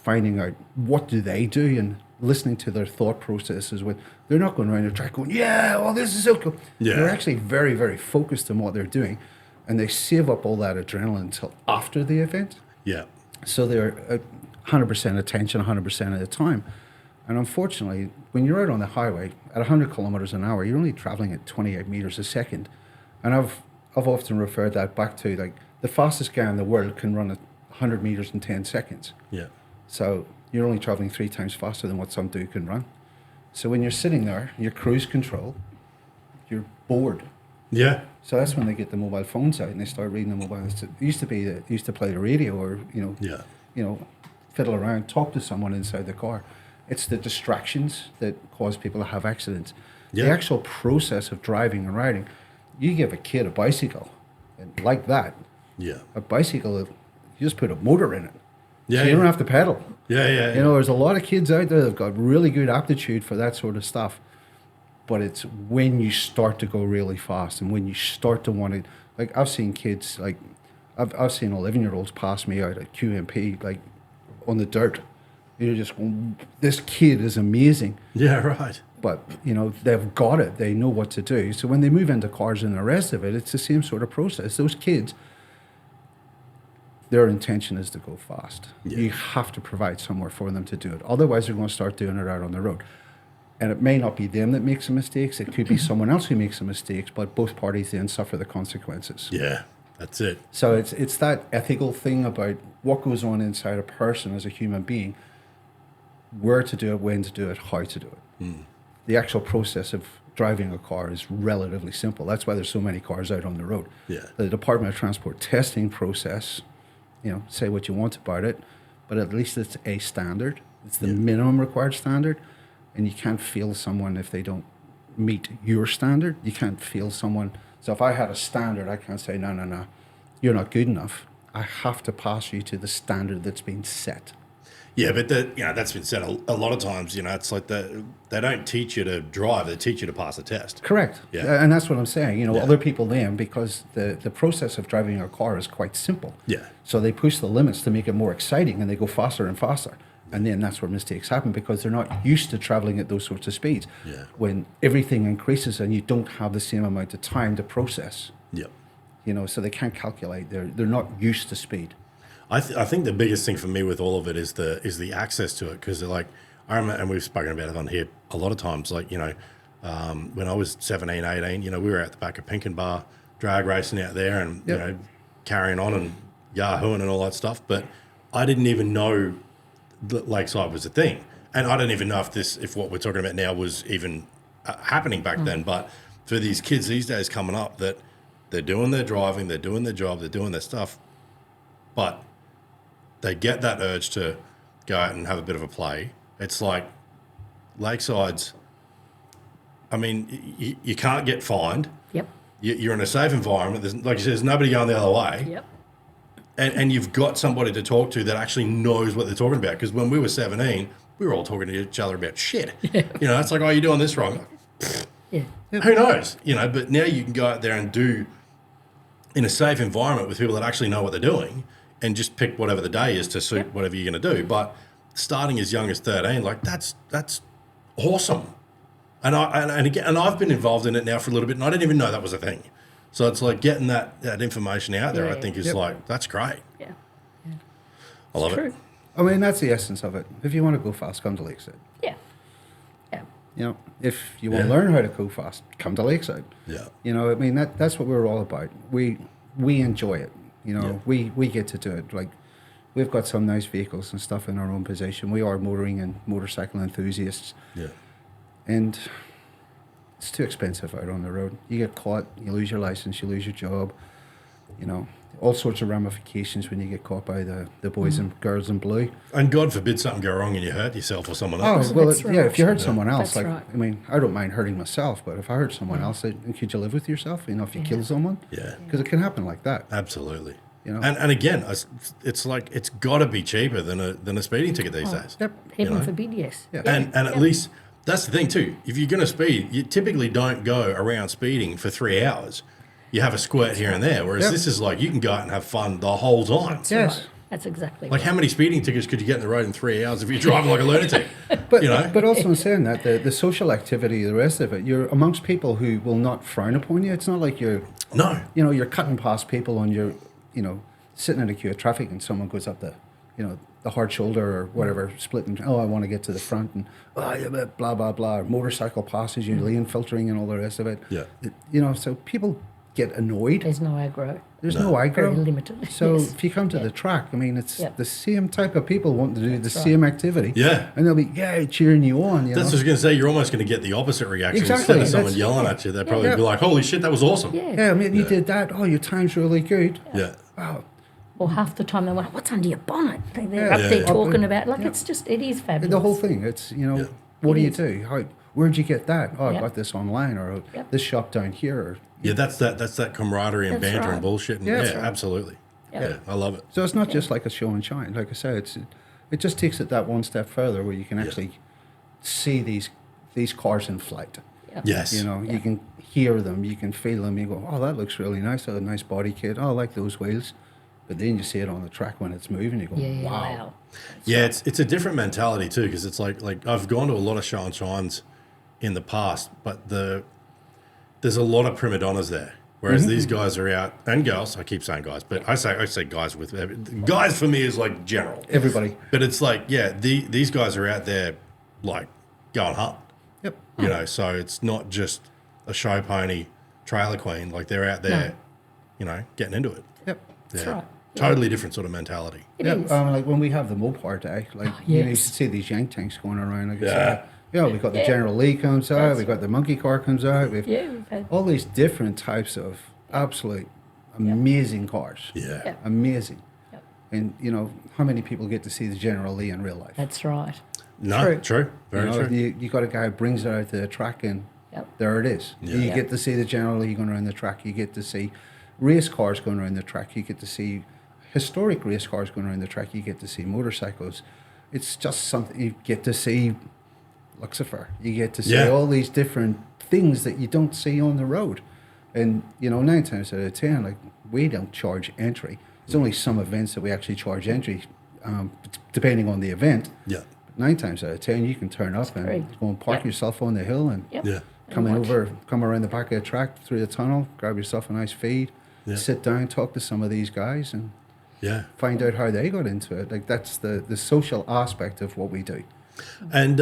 finding out what do they do and listening to their thought processes, they're not going around the track going, this is so cool. Yeah. They're actually very, very focused on what they're doing, and they save up all that adrenaline until after the event. Yeah. So they're 100% attention 100% of the time. And unfortunately, when you're out on the highway at 100 kilometers an hour, you're only traveling at 28 meters a second. And I've often referred that back to, like, the fastest guy in the world can run at 100 meters in 10 seconds. Yeah. So you're only traveling 3 times faster than what some dude can run. So when you're sitting there, your cruise control, you're bored. Yeah. So that's when they get the mobile phones out and they start reading the mobiles. It used to play the radio, or fiddle around, talk to someone inside the car. It's the distractions that cause people to have accidents. Yeah. The actual process of driving and riding, you give a kid a bicycle, and like that, a bicycle, you just put a motor in it. Yeah. So you don't have to pedal. Yeah. There's a lot of kids out there that've got really good aptitude for that sort of stuff. But it's when you start to go really fast and when you start to want to, like, I've seen kids, like, I've seen 11-year-olds pass me out at QMP, like, on the dirt. You're just going, this kid is amazing. Yeah, right. But, they've got it. They know what to do. So when they move into cars and the rest of it, it's the same sort of process. Those kids, their intention is to go fast. Yeah. You have to provide somewhere for them to do it. Otherwise, they're going to start doing it out on the road. And it may not be them that makes the mistakes. It could be someone else who makes the mistakes, but both parties then suffer the consequences. Yeah, that's it. So it's that ethical thing about what goes on inside a person as a human being, where to do it, when to do it, how to do it. The actual process of driving a car is relatively simple. That's why there's so many cars out on the road. Yeah. The Department of Transport testing process, say what you want about it, but at least it's a standard. It's the minimum required standard, and you can't fail someone if they don't meet your standard. You can't fail someone. So if I had a standard, I can't say, no, you're not good enough. I have to pass you to the standard that's been set. Yeah, but that's been said a lot of times. It's like they don't teach you to drive; they teach you to pass a test. Correct. Yeah, and that's what I'm saying. Other people then, because the process of driving a car is quite simple. Yeah. So they push the limits to make it more exciting, and they go faster and faster. And then that's where mistakes happen because they're not used to traveling at those sorts of speeds. Yeah. When everything increases and you don't have the same amount of time to process. Yep. So they can't calculate. They're not used to speed. I think the biggest thing for me with all of it is the access to it, because I remember, and we've spoken about it on here a lot of times. Like when I was 17, 18, we were at the back of Pinkin Bar drag racing out there, and carrying on and yahooing and all that stuff. But I didn't even know that Lakeside was a thing, and I don't even know if what we're talking about now was even happening back then. But for these kids these days coming up, that they're doing their driving, they're doing their job, they're doing their stuff, but they get that urge to go out and have a bit of a play. It's like Lakeside's, you can't get fined. Yep. You're in a safe environment. Like you said, there's nobody going the other way. Yep. And you've got somebody to talk to that actually knows what they're talking about. Because when we were 17, we were all talking to each other about shit. Yeah. It's like, oh, you're doing this wrong. Yeah. Who knows? But now you can go out there and do in a safe environment with people that actually know what they're doing, and just pick whatever the day is to suit whatever you're going to do. But starting as young as 13, like that's awesome. And I've been involved in it now for a little bit, and I didn't even know that was a thing. So it's like getting that information out there. I think is like, that's great. Yeah. I love it. That's the essence of it. If you want to go fast, come to Lakeside. Yeah. Yeah. If you want to learn how to go fast, come to Lakeside. Yeah. That's what we're all about. We enjoy it. We get to do it. Like, we've got some nice vehicles and stuff in our own possession. We are motoring and motorcycle enthusiasts. Yeah. And it's too expensive out on the road. You get caught, you lose your license, you lose your job. All sorts of ramifications when you get caught by the boys and girls in blue. And God forbid something go wrong and you hurt yourself or someone else. Oh, well, That's right. if you hurt someone else, That's right. I don't mind hurting myself, but if I hurt someone else, could you live with yourself? If you kill someone? Yeah. Because it can happen like that. Absolutely. And again, it's like it's got to be cheaper than a speeding ticket these days. Yep. Heaven forbid, yes. Yeah. And at least that's the thing too. If you're going to speed, you typically don't go around speeding for 3 hours. You have a squirt here and there, whereas this is like you can go out and have fun the whole time. Yes. Right. That's exactly Like right. how many speeding tickets could you get in the road in 3 hours if you're driving like a lunatic? But also in saying that, the social activity, the rest of it, you're amongst people who will not frown upon you. It's not like you're you're cutting past people and you're sitting in a queue of traffic and someone goes up the hard shoulder or whatever, splitting. Oh, I want to get to the front and blah blah blah. Motorcycle passes, lane filtering and all the rest of it. Yeah. So people get annoyed. There's no aggro. There's no aggro. Very limited. So Yes. if you come to the track, it's Yep. the same type of people wanting to do the That's right. same activity. Yeah. And they'll be cheering you on. That's what I was going to say. You're almost going to get the opposite reaction. Exactly. Instead of someone That's- yelling at you, they'll probably Yeah. be like, holy shit, that was awesome. Yeah. You did that. Oh, your time's really good. Yeah. Wow. Or half the time they went, what's under your bonnet? They're Yeah. up there Yeah. talking about, it is fabulous. The whole thing. It's, what do It you is. do? Where'd you get that? Oh, I Yep. got this online or Yep. this shop down here. Or, Yeah, that's that camaraderie and That's banter right. and bullshit. And, Yeah, yeah, that's right. absolutely. Yeah. Yeah, I love it. so it's not just like a show and shine. Like I said, it just takes it that one step further where you can actually see these cars in flight. Yep. Yes. You can hear them, you can feel them. You go, oh, that looks really nice. A nice body kit. Oh, I like those wheels. But then you see it on the track when it's moving. You go, Yeah, wow. Yeah, it's a different mentality too, because it's like I've gone to a lot of show and shines in the past, but there's a lot of prima donnas there. Whereas these guys are out, and girls, I keep saying guys, but I say guys with guys for me is like general. Everybody. But it's like, these guys are out there like going hard. Yep. So it's not just a show pony trailer queen, like they're out there, getting into it. Yep. That's Yeah. right. Totally different sort of mentality. It Yeah, is. like when we have the Mopar day, like you yes. can see these yank tanks going around. Like I Yeah. said, You know, we've got the General Lee comes out, we've got the Monkey Car comes out, we've had all these different types of absolute amazing cars. Yeah. Amazing. Yep. And, you know, how many people get to see the General Lee in real life? That's right. No, true. Very true. You got a guy who brings it out to the track and there it is. Yeah. You get to see the General Lee going around the track. You get to see race cars going around the track. You get to see historic race cars going around the track. You get to see motorcycles. It's just something you get to see. Lucifer. You get to see all these different things that you don't see on the road. And, you know, 9 times out of 10, like, we don't charge entry. There's only some events that we actually charge entry, depending on the event. Yeah. But 9 times out of 10, you can turn up and go and park yourself on the hill and come around the back of the track through the tunnel, grab yourself a nice feed, sit down, talk to some of these guys and find out how they got into it. Like, that's the social aspect of what we do. And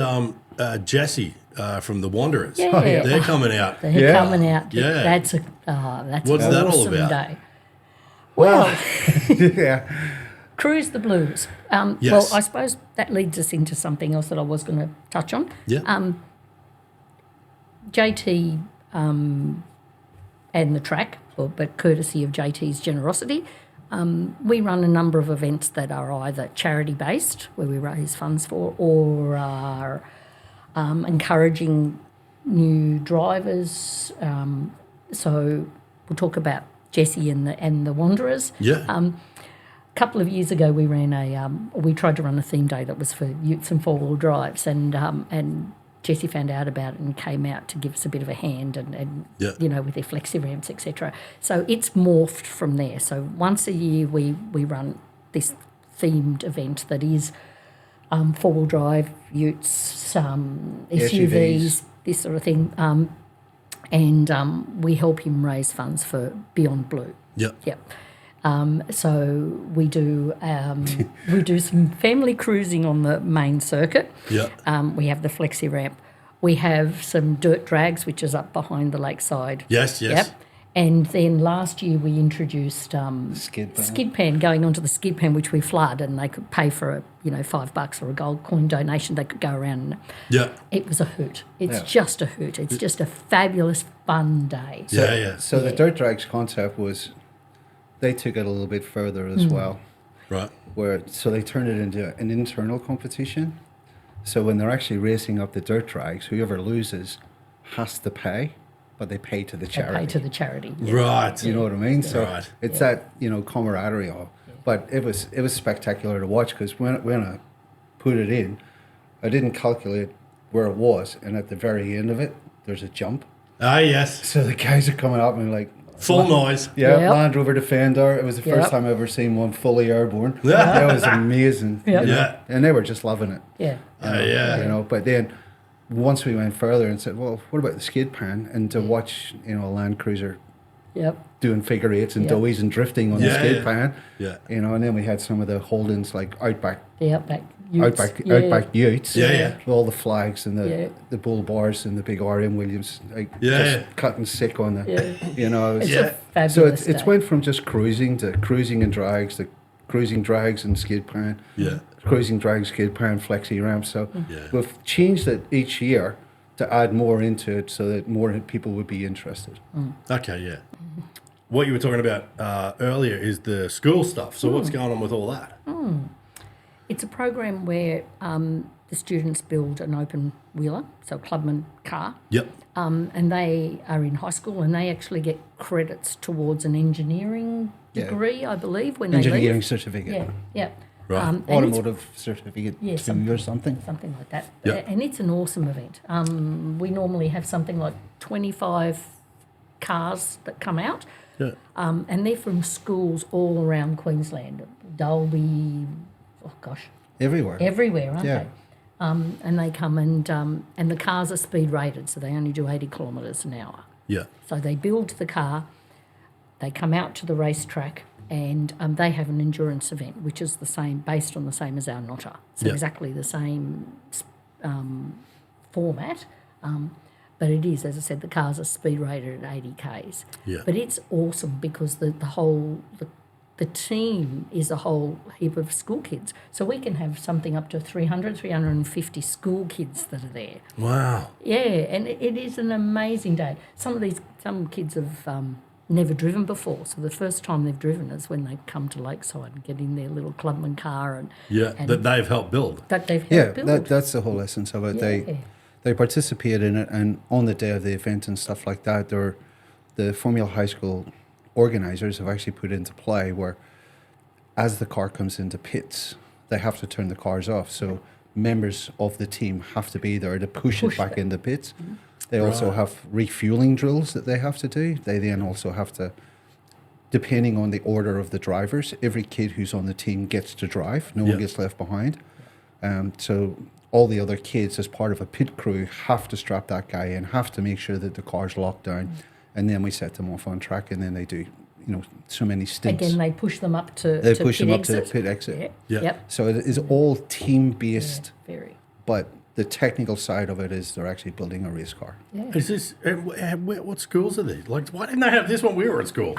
Jesse from the Wanderers, Yeah. they're coming out. They're coming out. Yeah. That's What's an that all awesome about? day. Well, Yeah. Cruise the Blues. Yes. Well, I suppose that leads us into something else that I was going to touch on. Yeah. JT and the track, but courtesy of JT's generosity, we run a number of events that are either charity-based, where we raise funds for, or are encouraging new drivers. So we'll talk about Jesse and the Wanderers. Yeah. A couple of years ago, we tried to run a theme day that was for utes and four-wheel drives, and Jesse found out about it and came out to give us a bit of a hand and you know, with their flexi ramps, etc. So it's morphed from there. So once a year we run this themed event that is four-wheel drive, utes, SUVs, this sort of thing, and we help him raise funds for Beyond Blue. Yep. So we do some family cruising on the main circuit. Yeah. We have the flexi ramp. We have some dirt drags, which is up behind the Lakeside. Yes. Yep. And then last year we introduced skid pan, going onto the skid pan, which we flood, and they could pay for $5 or a gold coin donation. They could go around. Yeah. It was a hoot. It's just a hoot. It's just a fabulous, fun day. So the dirt drags concept was, they took it a little bit further as well. Right. So they turned it into an internal competition. So when they're actually racing up the dirt drags, whoever loses has to pay, but they pay to the charity. They pay to the charity. Yeah. Right. You know what I mean? So Right. it's that, camaraderie. But it was spectacular to watch, because when I put it in, I didn't calculate where it was, and at the very end of it, there's a jump. Ah, yes. So the guys are coming up and like, Full noise. yeah, Yep. Land Rover Defender. It was the first Yep. time I've ever seen one fully airborne. Yeah. That was amazing. Yep. Yeah. And they were just loving it. Yeah. Yeah. But then once we went further and said, well, what about the skid pan? And to watch, a Land Cruiser Yep. doing figure eights and Yep. doughies and drifting on the skid pan. Yeah. And then we had some of the Holdens, like Outback Outback Utes. Yeah. With all the flags and Yeah. the bull bars and the big RM Williams, Yeah. just cutting sick on the, Yeah. it was, It's Yeah. a fabulous so it's day. went from just cruising to cruising and drags to cruising drags and skid pan, Yeah. cruising drags, skid pan, flexi ramps. So Yeah. we've changed it each year to add more into it so that more people would be interested. Okay, yeah. What you were talking about earlier is the school stuff. So what's going on with all that? It's a program where the students build an open wheeler, so a clubman car, Yep. and they are in high school and they actually get credits towards an engineering degree, I believe, when they Engineering leave. certificate. Yeah. Right. And it's Automotive certificate Yeah, 2 or something. something like that. Yeah. And it's an awesome event. We normally have something like 25 cars that come out, Yeah. and they're from schools all around Queensland, Dalby, Everywhere. everywhere, aren't Yeah. they? And they come and the cars are speed rated, so they only do 80 kilometres an hour. Yeah. So they build the car, they come out to the racetrack, and they have an endurance event, which is the same, based on the same as our Notter. So Yeah. exactly the same format, but it is, as I said, the cars are speed rated at 80 k's. Yeah. But it's awesome because the whole the team is a whole heap of school kids. So we can have something up to 350 school kids that are there. Wow. Yeah, and it is an amazing day. Some kids have never driven before, so the first time they've driven is when they come to Lakeside and get in their little clubman car and that they've helped build. that they've helped build. That's the whole essence of it. Yeah. They participate in it, and on the day of the event and stuff like that, the Formula High School organisers have actually put into play where, as the car comes into pits, they have to turn the cars off. So members of the team have to be there to push it back into pits. Mm-hmm. They also have refueling drills that they have to do. They then also have to, depending on the order of the drivers, every kid who's on the team gets to drive. No one gets left behind. So all the other kids, as part of a pit crew, have to strap that guy in, have to make sure that the car's locked down. And then we set them off on track, and then they do, so many stints. Again, they push them up to They push pit them exit. up to pit exit. Yeah. Yep. So it is all team-based, Very. but the technical side of it is they're actually building a race car. Yeah. Is this, what schools are these? Like, why didn't they have this when we were at school?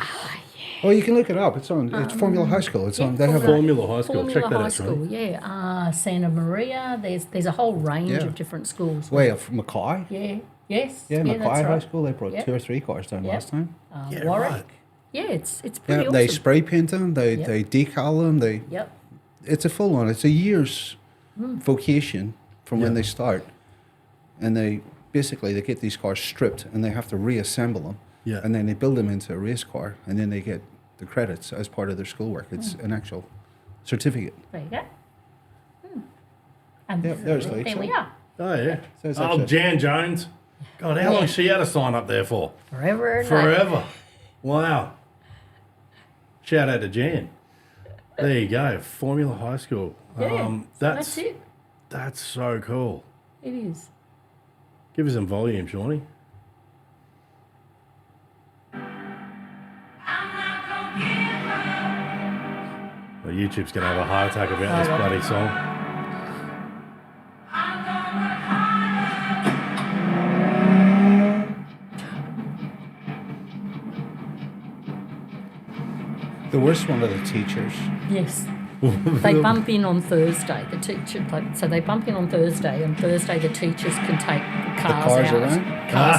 Oh, you can look it up. It's on. It's Formula High School. It's on. They have a Formula High School. Formula Check that High out, School, yeah. Santa Maria. There's a whole range of different schools. way of Mackay. Yeah. Yes. Yeah, that's Mackay High right. School. They brought 2 or 3 cars down last time. Yeah, Warwick. right. Yeah, it's pretty Yeah, awesome. they spray paint them. They decal them. Yep. It's a full on. It's a year's vocation from when they start, and they get these cars stripped and they have to reassemble them. Yeah. And then they build them into a race car, and then they get the credits as part of their schoolwork. It's an actual certificate. There you go. And Yeah, there's there Lakeside. we are. Oh, yeah. So it's Oh, actually- Jan Jones. God, how long has she had to sign up there for? Forever and ever. Forever. Wow. Shout out to Jan. There you go. Formula High School. Yeah, that's it. That's so cool. It is. Give us some volume, Shawnee. Well, YouTube's going to have a heart attack about this bloody song. The worst one are the teachers. Yes. They bump in on Thursday. The teacher, so they bump in on Thursday. On Thursday, the teachers can take the cars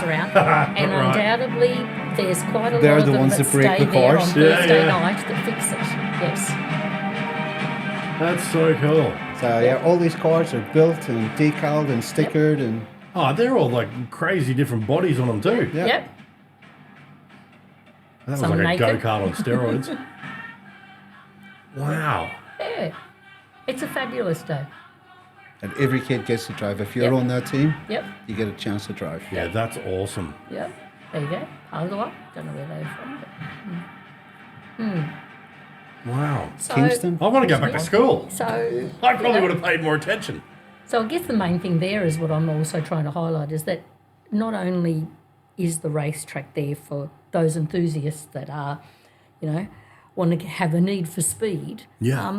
around. And Right. undoubtedly, there's quite a They're lot of the them ones that that break stay the there cars. on Yeah, Thursday yeah. night that fix it. Yes. That's so cool. So yeah, all these cars are built and decaled and stickered and Oh, they're all like crazy different bodies on them too. Yeah. Yep. That was Some like naked. a go-kart on steroids. Wow. Yeah. It's a fabulous day. and every kid gets to drive. If you're Yep. on that team, Yep. you get a chance to drive. Yeah, that's awesome. Yep. There you go. Otherwise, don't know where they're from. Wow. So, Kingston? I want to go back to school. So I probably would have paid more attention. So I guess the main thing there is what I'm also trying to highlight is that not only is the racetrack there for those enthusiasts that are, want to have a need for speed. Yeah.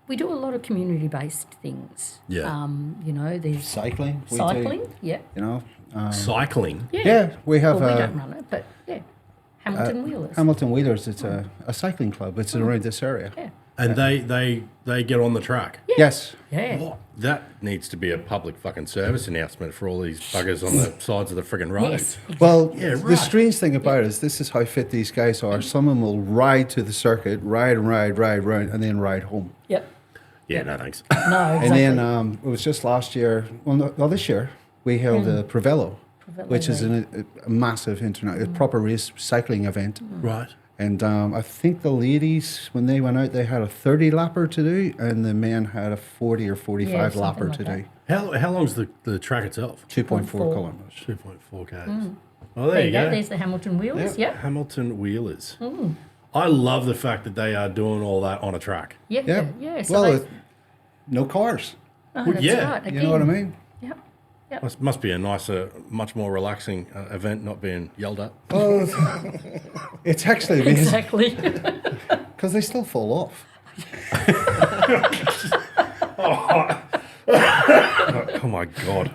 We do a lot of community-based things. Yeah. There's Cycling. we do, cycling. Yeah. Cycling. Yeah, we have Well, we don't run it, but yeah. Hamilton Wheelers. Hamilton Wheelers. It's a cycling club. It's around this area. Yeah. And they get on the track. Yes. Yeah. What? That needs to be a public fucking service announcement for all these buggers on the sides of the friggin' road. Yes. Well, Yeah, the right. strange thing about it is this is how fit these guys are. Some of them will ride to the circuit, ride, round, and then ride home. Yep. Yeah, no thanks. No, exactly. And then it was just last year, this year, we held a Provello, which is a massive a proper race cycling event. Right. And I think the ladies, when they went out, they had a 30 lapper to do, and the men had a 40 or 45 Yeah, something lapper like to that. do. How long's the track itself? 2.4 kilometers. 2.4 k's. Well, there you go. There's the Hamilton Wheelers. Yep. Hamilton Wheelers. I love the fact that they are doing all that on a track. Yeah. Yeah. Yeah. So Well, they, no cars. that's yeah. right. You know what I Again. mean? Yep. Must be a nicer, much more relaxing event, not being yelled at. Oh, it's actually amazing Exactly. because they still fall off. Oh my God.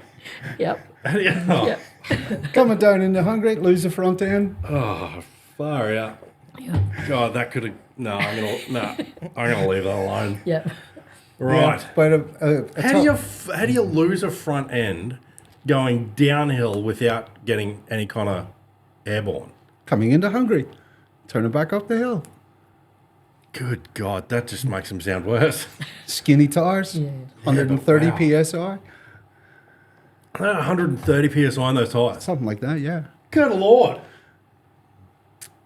Yep. Yeah. Yep. Coming down into Hungary, lose the front end. Oh, far out. Yeah. God, that could have. No, I'm gonna leave that alone. Yeah. Right. Yeah, but How do you lose a front end going downhill without getting any kind of airborne? coming into Hungary, turning back up the hill, Good God, that just makes them sound worse. skinny tires, Yeah. 130 wow. psi, 130 psi on those tires. something like that. Yeah. Good Lord.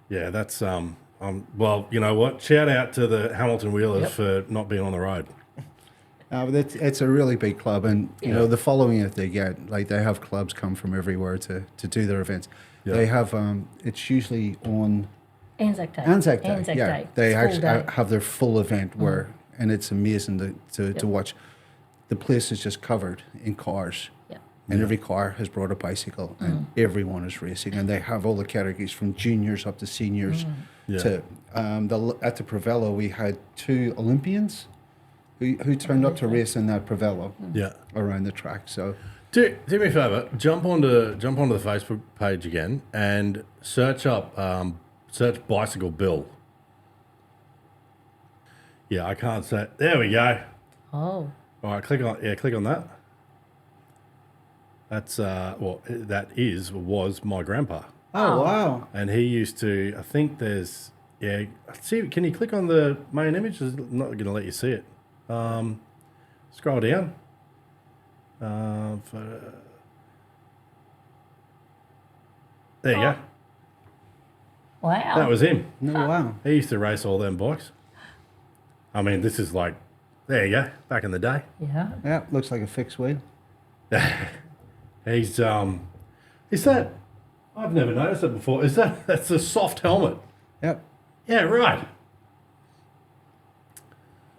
Yeah, that's well, you know what? Shout out to the Hamilton Wheelers Yep. for not being on the road. But it's a really big club, and you know the following that they get, like they have clubs come from everywhere to do their events. Yeah. They have it's usually on Anzac Day. Anzac Day. Anzac yeah, Day. they It's full actually day. have their full event where, and it's amazing to watch. The place is just covered in cars, Yeah. and every car has brought a bicycle, and everyone is racing, and they have all the categories from juniors up to seniors. Yeah. To at the Provello, we had 2 Olympians who turned up to race in that Provello Yeah. around the track. So Do me a favour. Jump onto the Facebook page again and search bicycle Bill. Yeah, I can't say. There we go. Oh. All right, click on that. That's was my grandpa, oh wow, and he used to. I think there's See, can you click on the main image? It's not going to let you see it. Scroll down. There you go. Wow. That was him. no wow. He used to race all them bikes. I mean, this is like, there you go, back in the day. Yeah. Yeah, looks like a fixed wheel. Is that, I've never noticed it before, that's a soft helmet? Yep. Yeah, right.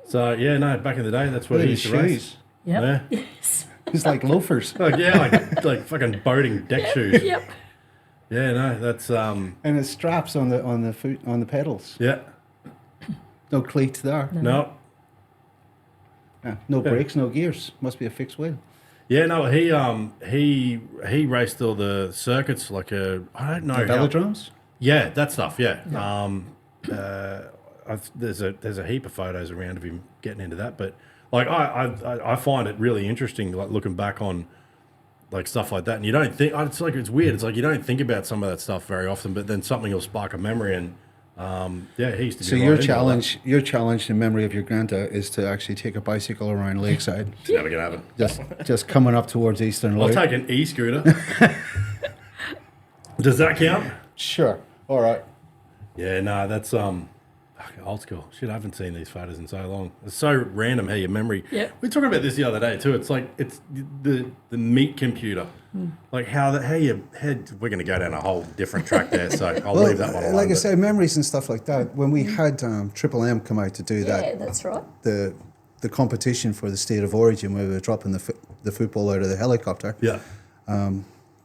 So, yeah, no, back in the day, that's what Look he at used his to race. shoes. Yep. Yeah. Yes. He's like loafers. like fucking boating deck shoes. Yep. Yeah, no, that's, And his straps on the pedals. yeah, No cleats there. no. Yeah, no brakes, no gears. Must be a fixed wheel. Yeah, no, he raced all the circuits like I don't know. The velodromes? Yeah, that stuff. Yeah. There's a heap of photos around of him getting into that, but like I find it really interesting, like looking back on like stuff like that, and you don't think it's weird. It's like you don't think about some of that stuff very often, but then something will spark a memory, and yeah, he used to. So be your right into all that. challenge in memory of your granddad is to actually take a bicycle around Lakeside, It's never gonna happen. just coming up towards Eastern I'll Loop. take an e-scooter. Does that count? Sure. All right. Yeah, no, that's fucking old school. Shit, I haven't seen these photos in so long. It's so random how your memory. Yeah. We were talking about this the other day too. It's like it's the meat computer. Like how your head. We're going to go down a whole different track there, so I'll leave that one alone. Like I but- say, memories and stuff like that. When we had Triple M come out to do Yeah, that, that's right. the competition for the state of origin, where we were dropping the football out of the helicopter. Yeah.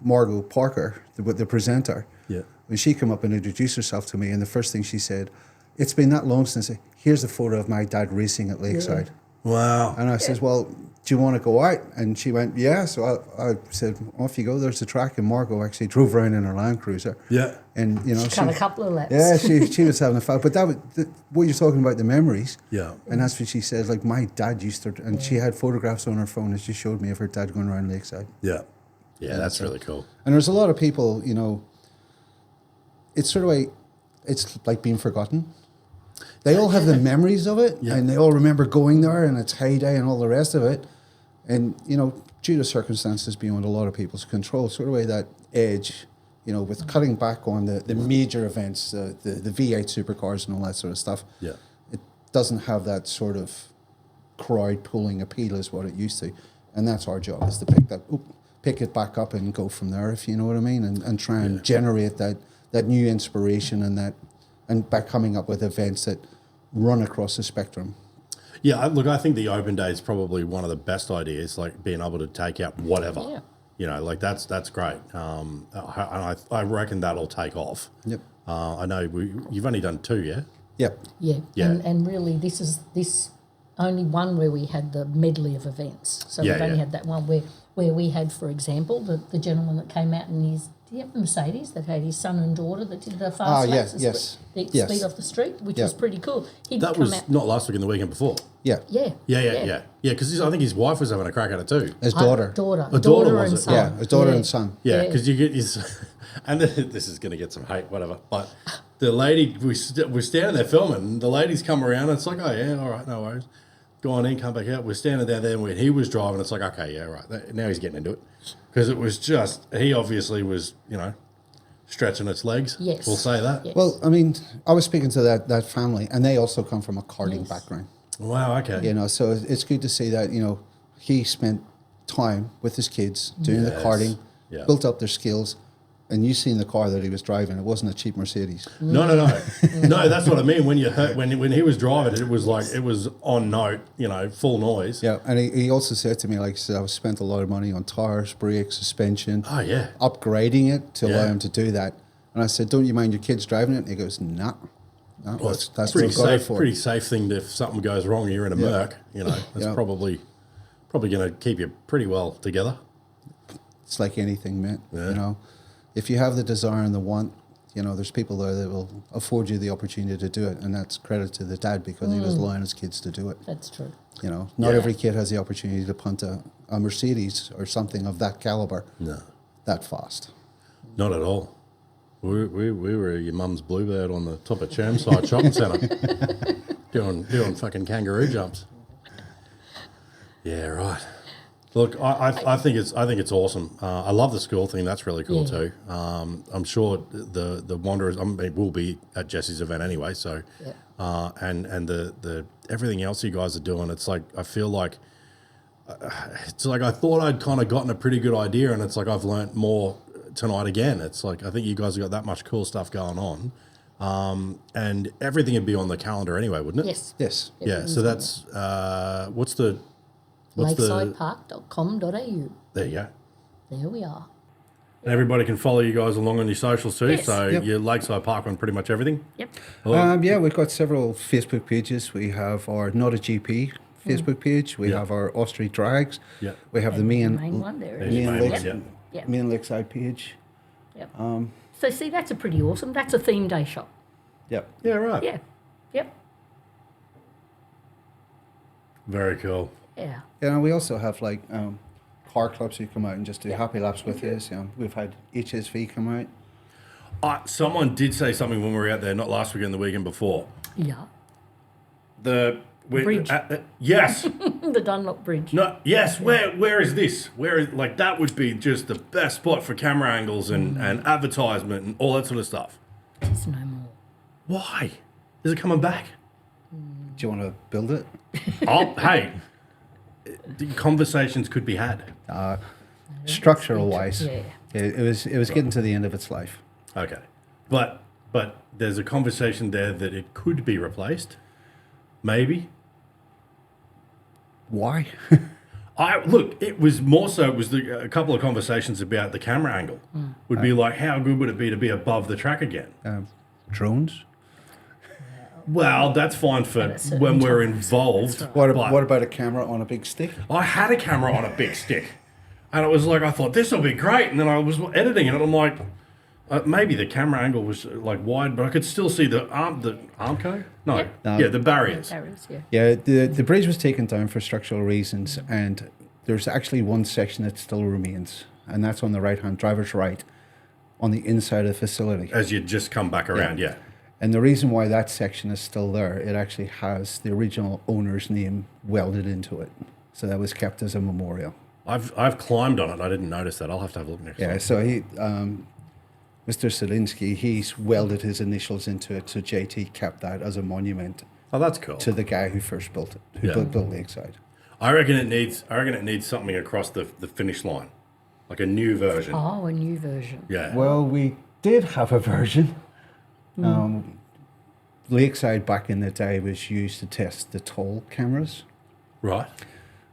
Margot Parker, the presenter. Yeah. When she came up and introduced herself to me, and the first thing she said, "It's been that long since here's a photo of my dad racing at Lakeside." Wow. And I says, "Well, do you want to go out?" And she went, "Yeah." So I said, "Off you go. There's the track." And Margot actually drove around in her Land Cruiser. Yeah. And you know, She cut a couple of laps. yeah, she was having a fun. But that was what you're talking about, the memories. Yeah. And that's what she said. Like my dad used to, and she had photographs on her phone, and she showed me of her dad going around Lakeside. Yeah. Yeah, that's really cool. And there's a lot of people, you know. It's sort of like, it's like being forgotten. They all have the memories of it, Yeah. and they all remember going there and its heyday and all the rest of it. And, you know, due to circumstances beyond a lot of people's control, sort of like that edge, you know, with cutting back on the major events, the V8 supercars and all that sort of stuff. Yeah. It doesn't have that sort of crowd-pulling appeal as what it used to. And that's our job, is to pick it back up and go from there, if you know what I mean, and try and generate that new inspiration and by coming up with events that run across the spectrum. Yeah, look, I think the open day is probably one of the best ideas, like being able to take out whatever. Yeah. You know, like that's great. I reckon that'll take off. Yep. I know you've only done 2, yeah? Yep. Yeah. Yeah. And really, this is only one where we had the medley of events. So Yeah, we've only yeah. had that one where where we had, for example, the gentleman that came out in his, do you have the Mercedes that had his son and daughter that did the fast laps, the speed off the street, which was pretty cool. That was not last week and the weekend before. Yeah. Yeah. Because I think his wife was having a crack at it too. His daughter. A daughter was and it? son. Yeah, his daughter and son. Yeah, because you get his, and this is going to get some hate, whatever. But the lady, we're standing there filming, and the ladies come around, and it's like, oh yeah, all right, no worries. Go on in, come back out. We're standing down there, and when he was driving, it's like, okay, yeah, right. Now he's getting into it. Because it was just, he obviously was, stretching its legs. Yes. We'll say that. Yes. Well, I mean, I was speaking to that family, and they also come from a karting background. Wow, okay. So it's good to see that, he spent time with his kids doing the karting, built up their skills, and you seen the car that he was driving. It wasn't a cheap Mercedes. No. No, that's what I mean. When you heard, when he was driving, it was like, it was on note, full noise. Yeah, and he also said to me, like, he said, I've spent a lot of money on tires, brakes, suspension. Oh, yeah. Upgrading it to allow him to do that. And I said, don't you mind your kids driving it? And he goes, nah. No, Well, that's pretty what I've got it safe. for. Pretty safe thing if something goes wrong and you're in a Merc. That's probably going to keep you pretty well together. It's like anything, mate. Yeah. If you have the desire and the want, there's people there that will afford you the opportunity to do it, and that's credit to the dad because he was allowing his kids to do it. That's true. Not every kid has the opportunity to punt a Mercedes or something of that caliber. No, that fast. Not at all. We were your mum's bluebird on the top of Chermside Shopping Centre, doing fucking kangaroo jumps. Yeah, right. Look, I think it's awesome. I love the school thing. That's really cool too. I'm sure the Wanderers will be at Jesse's event anyway. So, and the everything else you guys are doing, it's like I feel like I thought I'd kind of gotten a pretty good idea, and it's like I've learnt more tonight again. It's like I think you guys have got that much cool stuff going on, and everything would be on the calendar anyway, wouldn't it? Yes. Yeah. So that's what's the lakesidepark.com.au. There you go. There we are. And everybody can follow you guys along on your socials too. Yes. So your Lakeside Park on pretty much everything. Yep. We've got several Facebook pages. We have our Not a GP Facebook page. We have our Off-Street Drags. Yeah. We have the main one there. There's your main one, Yep. Me and Lakeside page. Yep. So see, that's a pretty awesome. That's a theme day shop. Yep. Yeah, right. Yeah. Yep. Very cool. Yeah. Yeah, and we also have like car clubs who come out and just do happy laps with us. We've had HSV come out. Someone did say something when we were out there, not last weekend, the weekend before. Yeah. Bridge. Bridge. Yes. The Dunlop Bridge. No. Yes. Where is this? Where is that would be just the best spot for camera angles and advertisement and all that sort of stuff. It's no more. Why? Is it coming back? Do you want to build it? Hey. The conversations could be had. Structural wise, Yeah. it was getting to the end of its life. Okay, but there's a conversation there that it could be replaced, maybe. Why? It was more so. It was a couple of conversations about the camera angle. Would be like, how good would it be to be above the track again? Drones. Well, that's fine for when we're involved. What about a camera on a big stick? I had a camera on a big stick, and it was like I thought this will be great, and then I was editing it, and I'm like, maybe the camera angle was like wide, but I could still see the armco. No, the barriers. Yeah, the bridge was taken down for structural reasons, and there's actually one section that still remains, and that's on the right-hand driver's right, on the inside of the facility. As you just come back around, yeah. And the reason why that section is still there, it actually has the original owner's name welded into it. So that was kept as a memorial. I've climbed on it. I didn't notice that. I'll have to have a look next time. Yeah, so he, Mr. Selinsky, he's welded his initials into it. So JT kept that as a monument. Oh, that's cool. To the guy who first built it, who built Lakeside. I reckon it needs something across the finish line, like a new version. Oh, a new version. Yeah. Well, we did have a version. Lakeside back in the day was used to test the toll cameras. Right.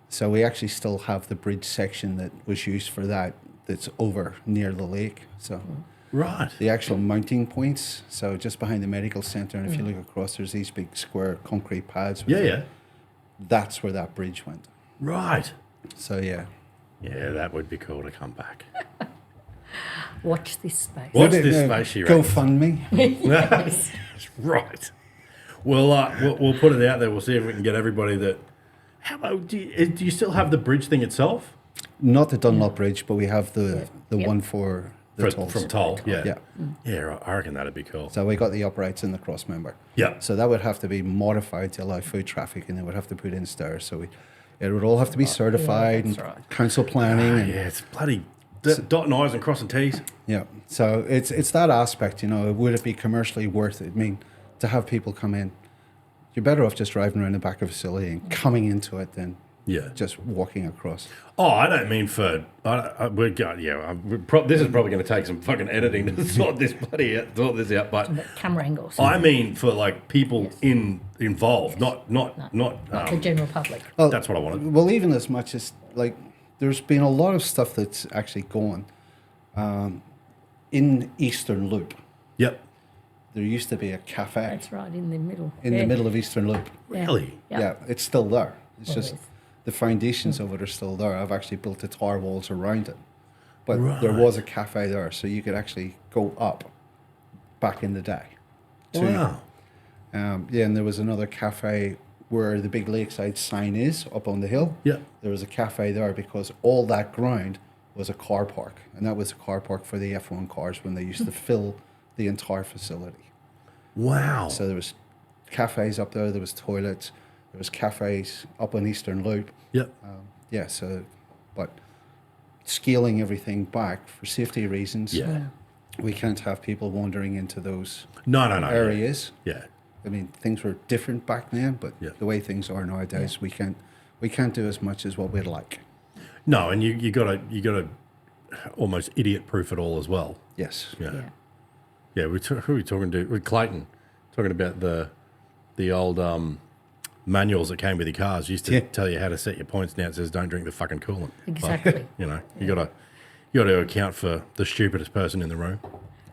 So we actually still have the bridge section that was used for that, that's over near the lake. So right. The actual mounting points, so just behind the medical center, and if you look across, there's these big square concrete pads. Yeah. That's where that bridge went. Right. So yeah. Yeah, that would be cool to come back. Watch this space. Watch this space, she Go reckons. fund me. That's right. We'll put it out there. We'll see if we can get everybody that. How about do you still have the bridge thing itself? Not the Dunlop Bridge, but we have the Yep. one for the tolls. From toll, yeah. Yeah. Yeah, I reckon that'd be cool. So we got the uprights and the cross member. Yeah. So that would have to be modified to allow food traffic, and they would have to put in stairs. So it would all have to be certified that's and right. council planning. And, Yeah, it's bloody dotting I's and crossing T's. yeah. So it's that aspect, would it be commercially worth it? I mean, to have people come in, you're better off just driving around the back of a facility and coming into it than Yeah. just walking across. Oh, I don't mean for. This is probably going to take some fucking editing to sort this out. But But camera angles. I mean for like people involved, not the general public. That's what I wanted. Well, even as much as, like, there's been a lot of stuff that's actually going in Eastern Loop. Yep. There used to be a cafe That's right, in the middle. in the middle of Eastern Loop. Really? Yeah, it's still there. It's Well, just it is. the foundations of it are still there. I've actually built the tar walls around it. But there Right. was a cafe there, so you could actually go up back in the day. Wow. Yeah, and there was another cafe where the big Lakeside sign is up on the hill. Yeah. There was a cafe there because all that ground was a car park. And that was a car park for the F1 cars when they used to fill the entire facility. Wow. So there was cafes up there, there was toilets, there was cafes up on Eastern Loop. Yep. Yeah, so, but scaling everything back for safety reasons, Yeah. we can't have people wandering into those No. areas. Yeah. I mean, things were different back then, but Yeah. the way things are nowadays, we can't do as much as what we'd like. No, and you gotta almost idiot proof it all as well. Yes. Yeah. Yeah. Yeah, who are we talking to? With Clayton, talking about the old manuals that came with your cars. Used to Yeah. tell you how to set your points. Now it says don't drink the fucking coolant. Exactly. But, you gotta account for the stupidest person in the room.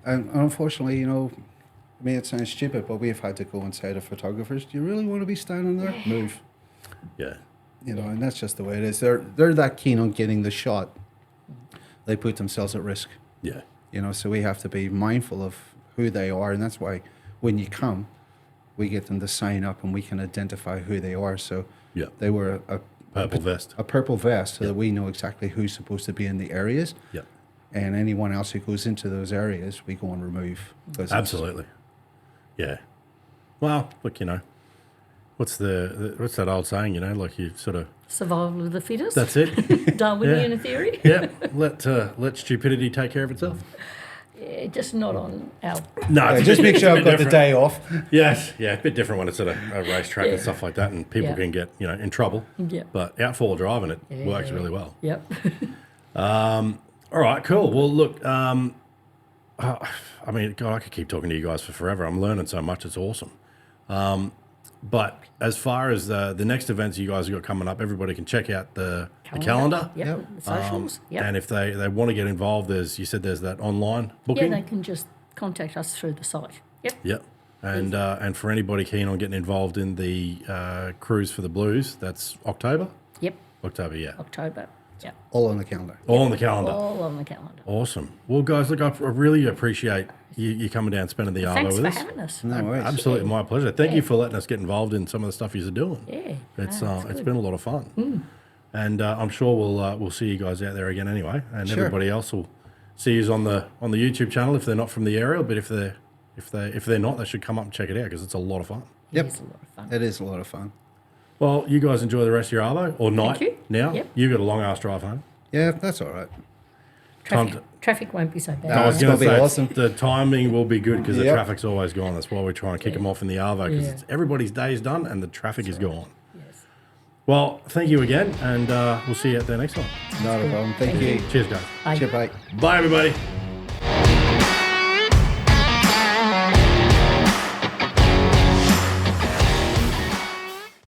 And unfortunately, I mean, it sounds stupid, but we've had to go and say to photographers, do you really want to be standing there? Move. Yeah. And that's just the way it is. They're that keen on getting the shot, they put themselves at risk. Yeah. So we have to be mindful of who they are, and that's why when you come, we get them to sign up and we can identify who they are. So Yeah. they were a Purple vest. a purple vest so that we know exactly who's supposed to be in the areas. Yeah. And anyone else who goes into those areas, we go and remove. Because Absolutely. Yeah. Well, look, what's that old saying? Like you sort of. Survival of the fittest. That's it. Darwinian theory. Yeah. Let stupidity take care of itself. Yeah, just not on our. No, it's just make it's sure a I've bit got the different. day off. Yes, yeah, a bit different when it's at a racetrack and stuff like that, and people Yeah. can get in trouble. Yeah. But out four driving it works really well. Yep. All right, cool. Well, look, I mean, God, I could keep talking to you guys for forever. I'm learning so much; it's awesome. But as far as the next events you guys have got coming up, everybody can check out the calendar. Yep. The socials. Yep. And if they want to get involved, you said there's that online booking. Yeah, they can just contact us through the site. Yep. Yep. And for anybody keen on getting involved in the Cruise for the Blues, that's October? Yep. October, yeah. October. Yep. All on the calendar. All on the calendar. All on the calendar. Awesome. Well, guys, look, I really appreciate you coming down and spending the hour Thanks with for us. having us. No worries. Absolutely, my pleasure. Thank you for letting us get involved in some of the stuff you're doing. Yeah. It's no, it's good. been a lot of fun, and I'm sure we'll see you guys out there again anyway, and Sure. everybody else will see you on the YouTube channel if they're not from the area, but if they're not, they should come up and check it out because it's a lot of fun. Yep. It is a lot of fun. It is a lot of fun. Well, you guys enjoy the rest of your arvo or night you. now. Yep. You got a long ass drive home. Yeah, that's all right. Traffic won't be so bad. I was it's going to gonna be say awesome. the timing will be good because the Yep. traffic's always gone. That's why we're trying to kick them off in the arvo because Yeah. everybody's day is done and the traffic is gone. Yes. Well, thank you again, and we'll see you at the next one. Not a problem. Thank you. Cheers, guys. Bye. Cheers, bye. Bye, everybody.